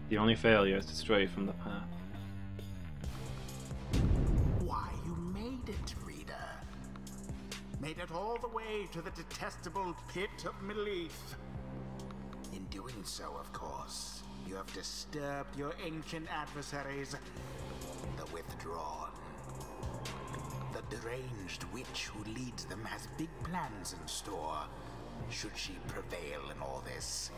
The only failure is to stray from the path. Why, you made it, reader. Made it all the way to the detestable pit of Melith. In doing so, of course, you have disturbed your ancient adversaries, the Withdrawn. The deranged witch who leads them has big plans in store, should she prevail in all this.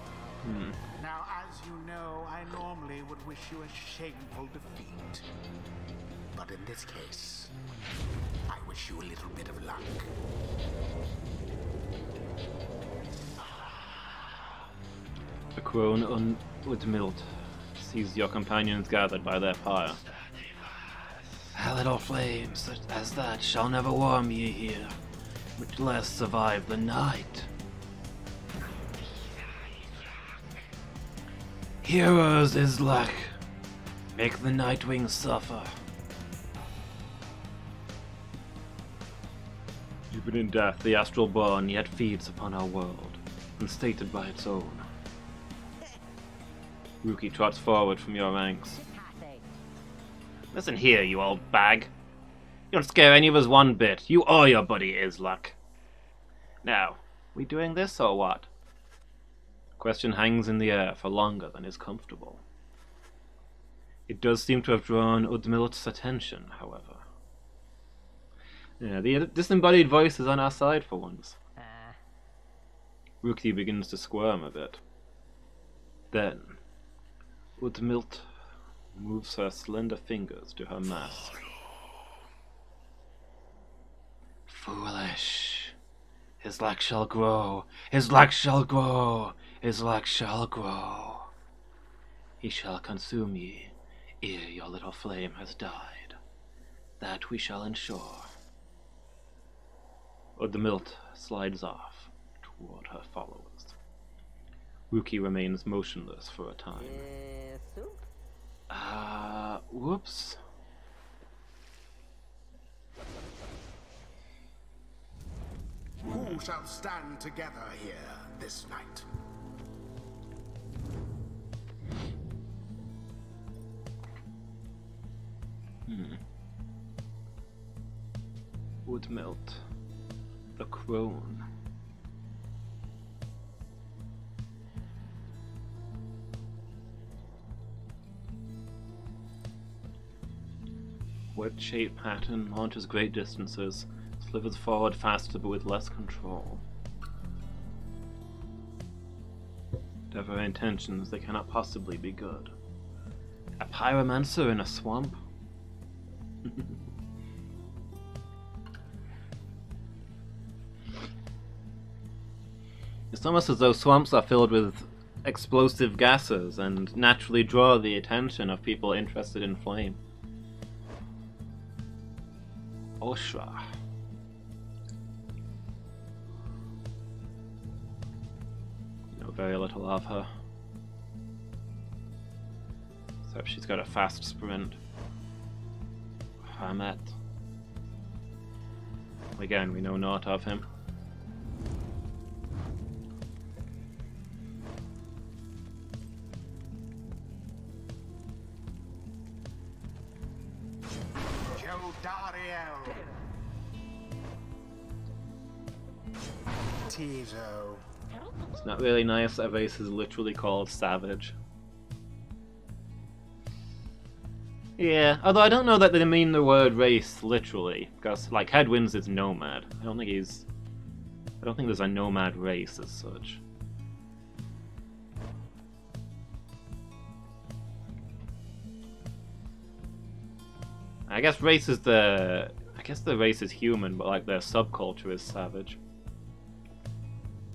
Now, as you know, I normally would wish you a shameful defeat. But in this case, I wish you a little bit of luck. The crone Udmild sees your companions gathered by their pyre. A little flame such as that shall never warm ye here, much less survive the night. Heroes is lack, make the Nightwing suffer. Even in death, the astral born yet feeds upon our world, unstated by its own. Ruki trots forward from your ranks. Listen here, you old bag. You don't scare any of us one bit. You or your buddy Islak. Now, we doing this or what? The question hangs in the air for longer than is comfortable. It does seem to have drawn Udmilt's attention, however. Yeah, the disembodied voice is on our side for once. Ruki begins to squirm a bit. Then, Udmilt moves her slender fingers to her mask. Foolish. His lack shall grow. His lack shall grow. His lack shall grow. He shall consume ye, ere your little flame has died. That we shall ensure. Udmilt slides off toward her followers. Ruki remains motionless for a time. Whoops. Who shall stand together here this night? Udmilt, the crone. Wedge-shaped pattern launches great distances, slithers forward faster but with less control. Whatever their intentions, they cannot possibly be good. A pyromancer in a swamp? It's almost as though swamps are filled with explosive gases and naturally draw the attention of people interested in flame. Oshra. You know very little of her. Except she's got a fast sprint. Hamet. Again, we know naught of him. It's not really nice that race is literally called Savage. Yeah, although I don't know that they mean the word race literally, because like Headwinds is nomad. I don't think there's a nomad race as such. I guess the race is human, but like their subculture is savage.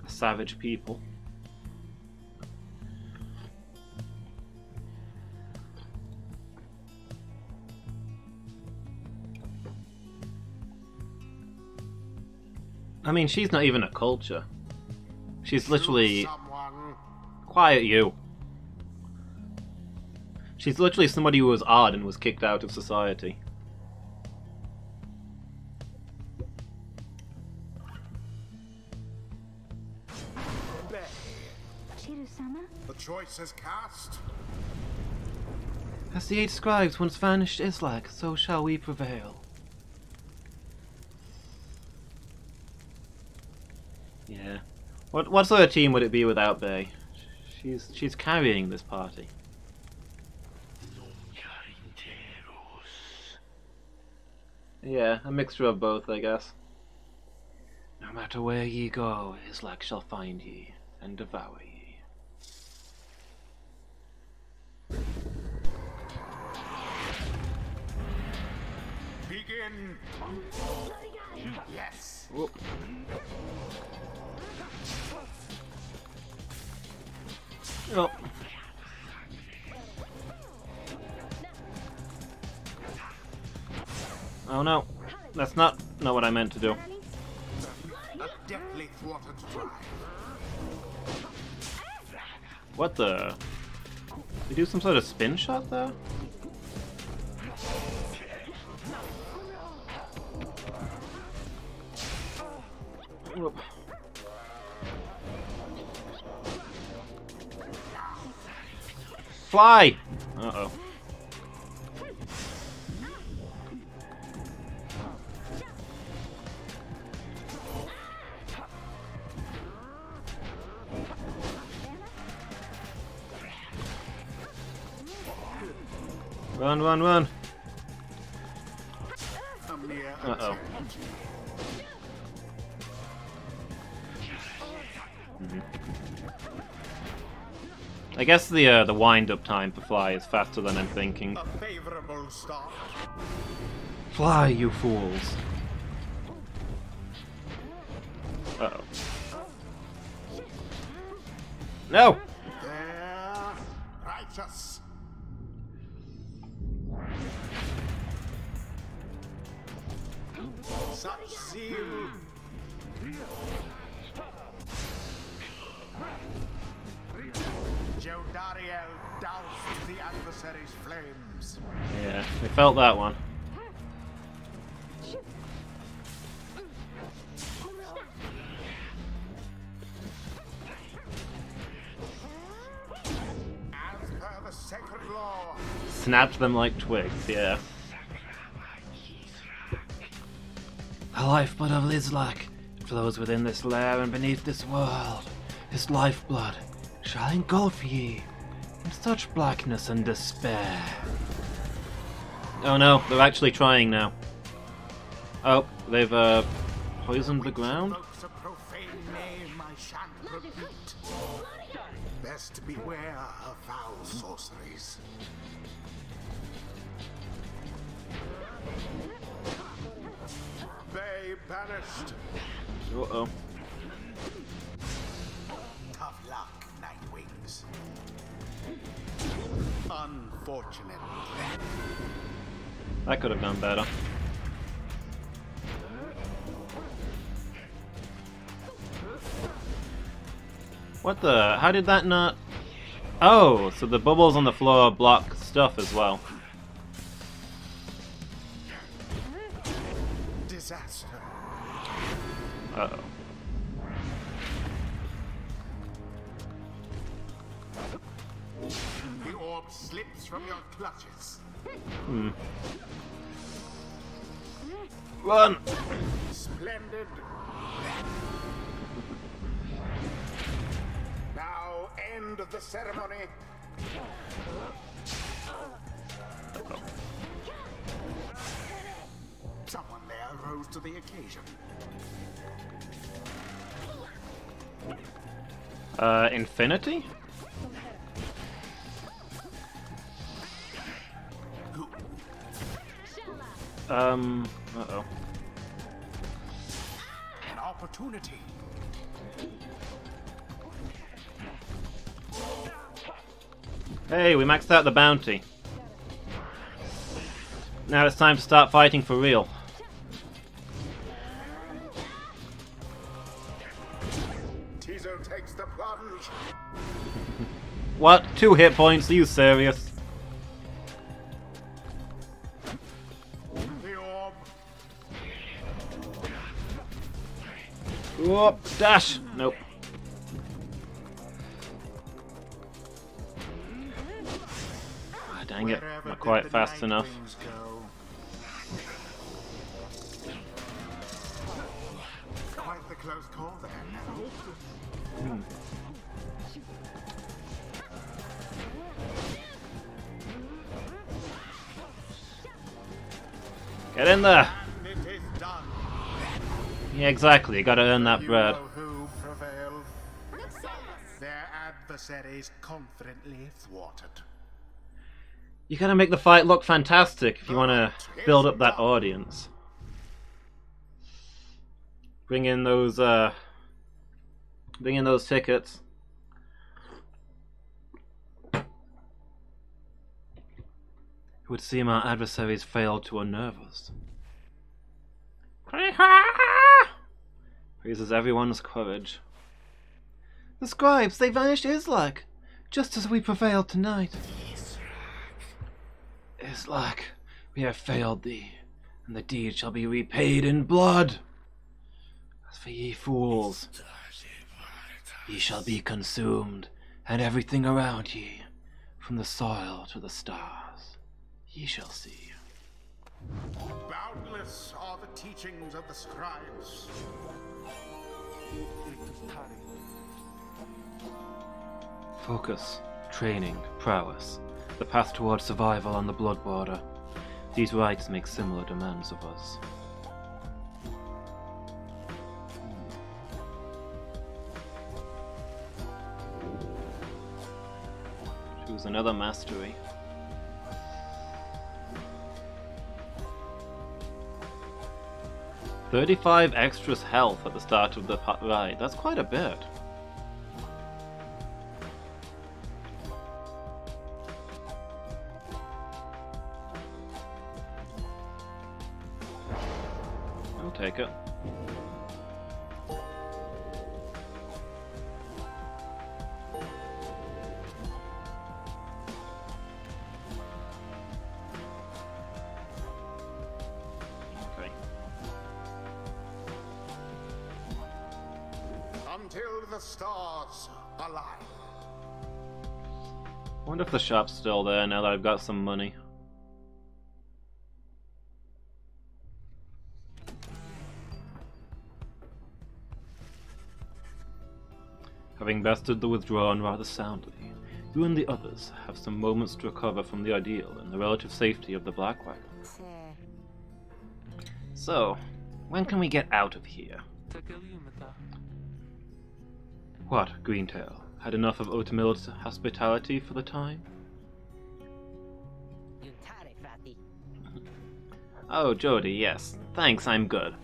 Savage people. I mean, she's not even a culture. She's literally... Quiet you. She's literally somebody who was odd and was kicked out of society. The choice is cast. As the 8 scribes once vanished Islak, so shall we prevail. Yeah. What sort of team would it be without Bay? She's carrying this party. Yeah, a mixture of both, I guess. No matter where ye go, Islak shall find ye and devour ye. Begin. Yes. Whoop. Oh. Oh no, that's not what I meant to do. A deftly thwarted drive. What the? They do some sort of spin shot there? Whoop. Fly! Uh-oh. Run, run, run! Uh-oh. I guess the wind-up time for Fly is faster than I'm thinking. A favorable start. Fly, you fools! Uh-oh. No! There, righteous. Such zeal. Jodariel doused the adversary's flames. Yeah, I felt that one. As per the sacred law. Snapped them like twigs, yeah. The lifeblood of Islak flows within this lair and beneath this world. His lifeblood shall engulf ye in such blackness and despair. Oh no, they're actually trying now. Oh, they've poisoned the ground? Invokes a profane name I shan't repeat. Best beware of foul sorceries. They banished. Uh-oh. Tough luck, Nightwings. Unfortunate. That could have gone better. What the? How did that not... Oh, so the bubbles on the floor block stuff as well. Disaster. Uh-oh. The orb slips from your clutches. Hmm. Run! Splendid. Now end the ceremony. Someone there rose to the occasion. Infinity? Uh-oh. An opportunity. Hey, we maxed out the bounty. Now it's time to start fighting for real. Tizo takes the plunge. What? 2 hit points? Are you serious? The orb. Whoop! Dash! Nope. Ah, dang it. Wherever Not did quite the fast enough. Nightwings go? Quite the close call there. Get in there! And it is done. Yeah, exactly. You gotta earn that You bread. know who prevailed. Their adversaries confidently thwarted. You gotta make the fight look fantastic if you wanna build up that audience. Bring in those tickets. It would seem our adversaries failed to unnerve us. Praises everyone's courage. The scribes, they vanished Islak, just as we prevailed tonight. Islak, we have failed thee, and the deed shall be repaid in blood. As for ye fools, ye shall be consumed, and everything around ye, from the soil to the stars, ye shall see. Boundless are the teachings of the scribes. Focus, training, prowess, the path towards survival on the blood border. These rites make similar demands of us. Choose another mastery. $35 extra health at the start of the ride. That's quite a bit. I'll take it. Okay. Until the stars align. I wonder if the shop's still there now that I've got some money. Having bested the withdrawn rather soundly, you and the others have some moments to recover from the ordeal and the relative safety of the Black Wagon. So, when can we get out of here? What, Greentail? Had enough of Otamil's hospitality for the time? Oh, Jody, yes. Thanks, I'm good.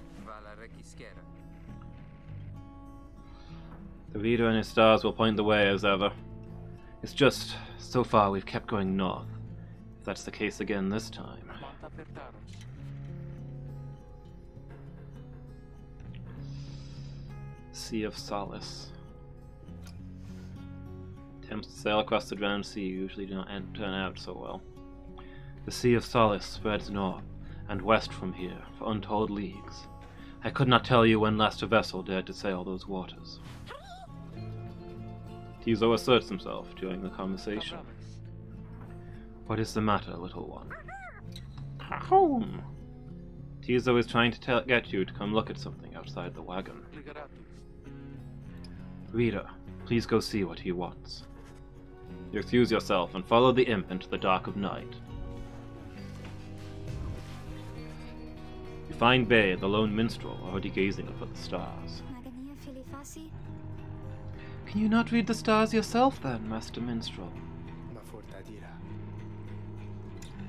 The reader and his stars will point the way as ever. It's just, so far we've kept going north. If that's the case again this time. Sea of Solace. Attempts to sail across the drowned sea usually do not turn out so well. The Sea of Solace spreads north and west from here for untold leagues. I could not tell you when last a vessel dared to sail those waters. Tizo asserts himself during the conversation. What is the matter, little one? Home. Tizo is trying to get you to come look at something outside the wagon. Reader, please go see what he wants. You excuse yourself and follow the imp into the dark of night. You find Bay, the lone minstrel, already gazing up at the stars. Can you not read the stars yourself then, Master Minstrel?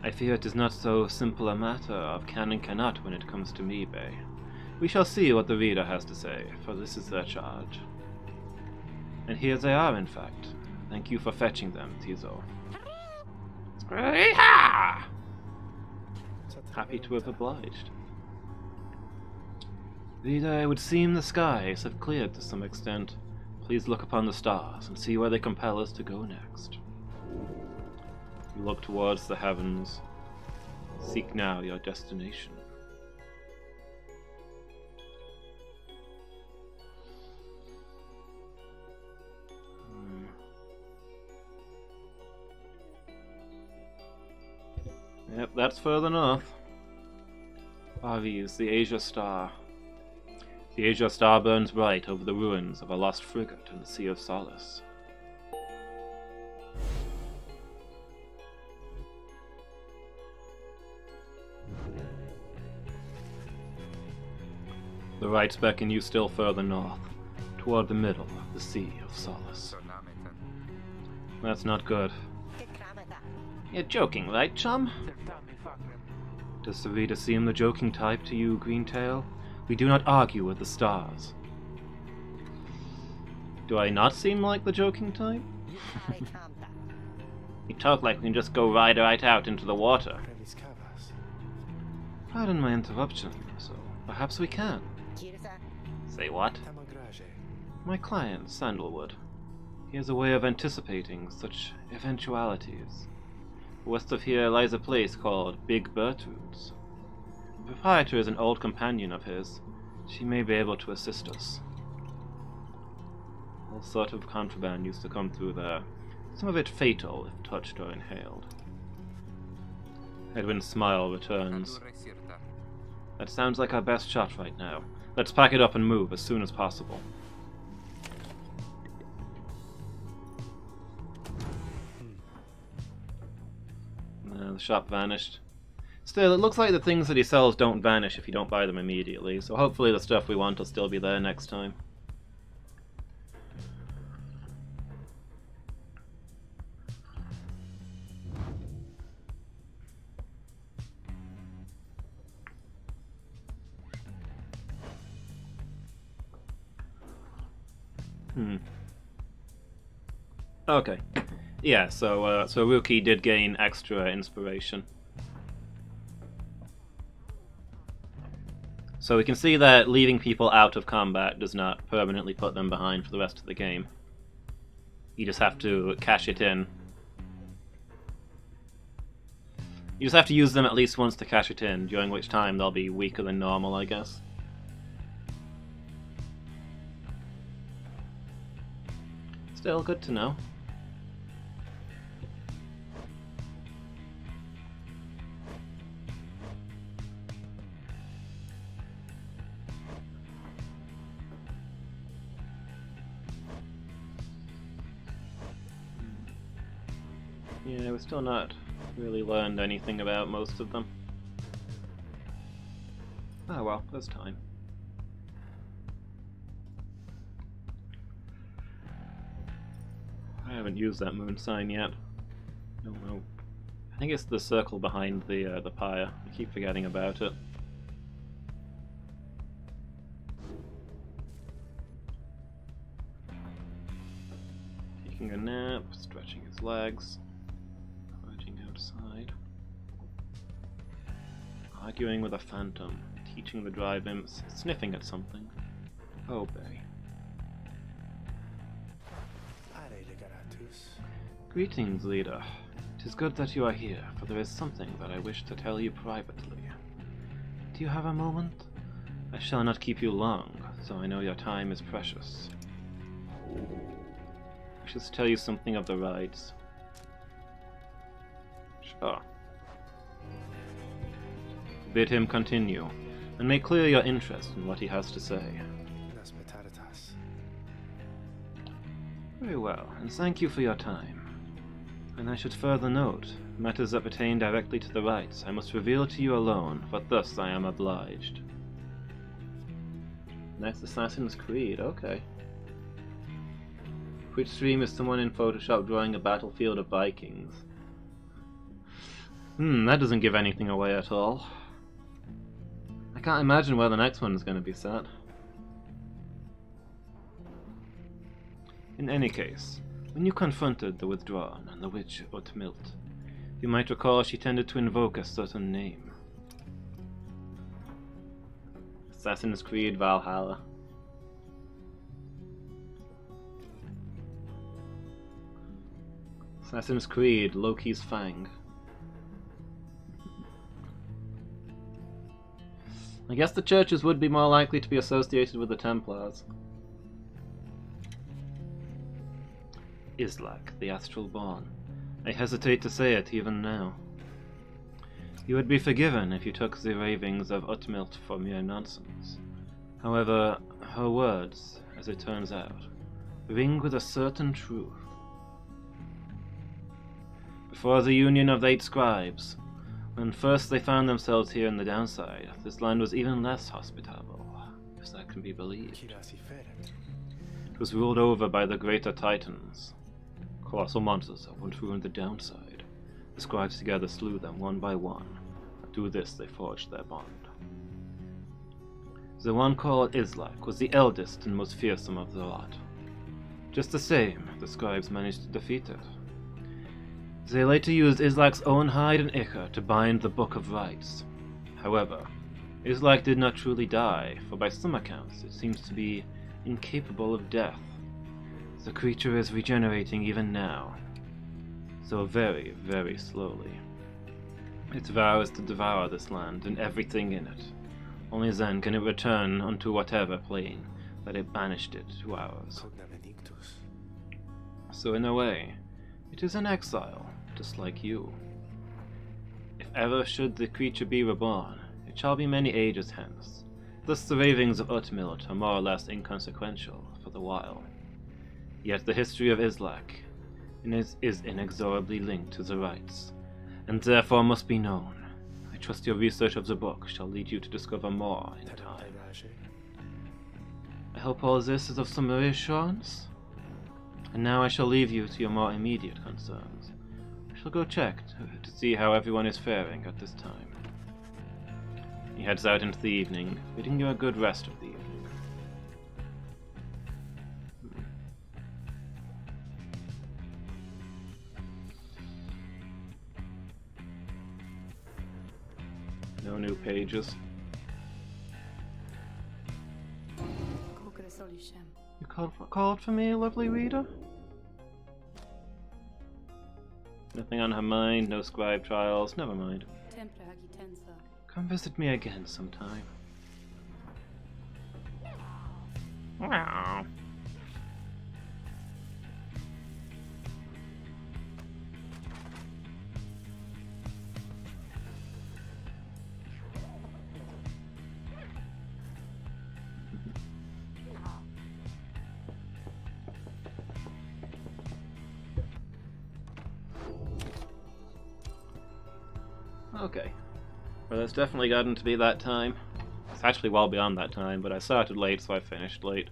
I fear it is not so simple a matter of can and cannot when it comes to me, Bay. We shall see what the reader has to say, for this is their charge. And here they are, in fact. Thank you for fetching them, Tizo. Happy to have obliged. Reader, it would seem the skies have cleared to some extent. Please look upon the stars and see where they compel us to go next. You look towards the heavens. Seek now your destination. Yep, that's further north. Ares, the Asia Star. The Asia Star burns bright over the ruins of a lost frigate in the Sea of Solace. The rights beckon you still further north, toward the middle of the Sea of Solace. That's not good. You're joking, right, chum? Does the reader seem the joking type to you, Greentail? We do not argue with the stars. Do I not seem like the joking type? You talk like we can just go right out into the water. Pardon my interruption, so perhaps we can. Say what? My client, Sandalwood. He has a way of anticipating such eventualities. West of here lies a place called Big Bertrude's. The proprietor is an old companion of his. She may be able to assist us. All sort of contraband used to come through there. Some of it fatal if touched or inhaled. Edwin's smile returns. That sounds like our best shot right now. Let's pack it up and move as soon as possible. The shop vanished. Still, it looks like the things that he sells don't vanish if you don't buy them immediately, so hopefully the stuff we want will still be there next time. Okay. Yeah, so Rookie did gain extra inspiration. So we can see that leaving people out of combat does not permanently put them behind for the rest of the game. You just have to cash it in. You just have to use them at least once to cash it in, during which time they'll be weaker than normal, I guess. Still good to know. Yeah, we're still not really learned anything about most of them. Oh well, there's time. I haven't used that moon sign yet. No. I think it's the circle behind the pyre. I keep forgetting about it. Taking a nap, stretching his legs, waiting outside. Arguing with a phantom, teaching the drive imps, sniffing at something. Obey. Greetings, leader. It is good that you are here, for there is something that I wish to tell you privately. Do you have a moment? I shall not keep you long, so I know your time is precious. I should tell you something of the rides. Sure. Bid him continue, and make clear your interest in what he has to say. Very well, and thank you for your time. And I should further note, matters that pertain directly to the rites I must reveal to you alone, but thus I am obliged. Next Assassin's Creed, okay. Which stream is someone in Photoshop drawing a battlefield of Vikings? That doesn't give anything away at all. I can't imagine where the next one is going to be set. In any case, when you confronted the Withdrawn and the witch Otmilt, you might recall she tended to invoke a certain name. Assassin's Creed Valhalla. Assassin's Creed Loki's Fang. I guess the churches would be more likely to be associated with the Templars. Islak, the Astral Born. I hesitate to say it even now. You would be forgiven if you took the ravings of Utmilt for mere nonsense. However, her words, as it turns out, ring with a certain truth. Before the union of the 8 scribes, when first they found themselves here in the downside, this land was even less hospitable, if that can be believed. It was ruled over by the greater titans, colossal monsters that once ruined the downside. The scribes together slew them one by one, and through this they forged their bond. The one called Islak was the eldest and most fearsome of the lot. Just the same, the scribes managed to defeat it. They later used Islak's own hide and ichor to bind the Book of Rites. However, Islak did not truly die, for by some accounts it seems to be incapable of death. The creature is regenerating even now, so very, very slowly. Its vow is to devour this land and everything in it. Only then can it return unto whatever plane that it banished it to ours. So in a way, it is an exile, just like you. If ever should the creature be reborn, it shall be many ages hence. Thus the ravings of Utmilt are more or less inconsequential for the while. Yet the history of Islak is inexorably linked to the rites, and therefore must be known. I trust your research of the book shall lead you to discover more in time. I hope all this is of some reassurance. And now I shall leave you to your more immediate concerns. I shall go check to see how everyone is faring at this time. He heads out into the evening, bidding you a good rest of the evening. No new pages. You called for me, lovely reader? Nothing on her mind, no scribe trials, never mind. Come visit me again sometime. Wow. Okay. Well, it's definitely gotten to be that time. It's actually well beyond that time, but I started late, so I finished late.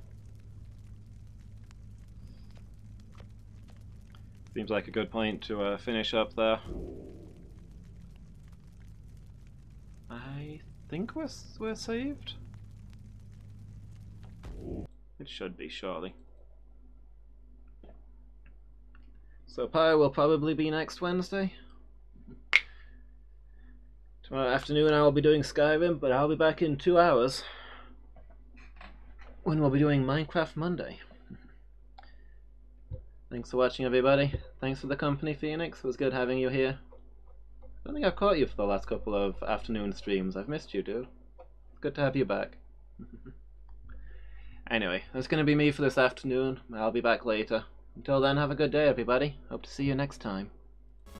Seems like a good point to finish up there. I think we're saved? It should be, surely. So Pyre will probably be next Wednesday. Tomorrow afternoon I will be doing Skyrim, but I'll be back in 2 hours when we'll be doing Minecraft Monday. Thanks for watching, everybody. Thanks for the company, Phoenix. It was good having you here. I don't think I've caught you for the last couple of afternoon streams. I've missed you, dude. It's good to have you back. Anyway, that's going to be me for this afternoon. I'll be back later. Until then, have a good day, everybody. Hope to see you next time.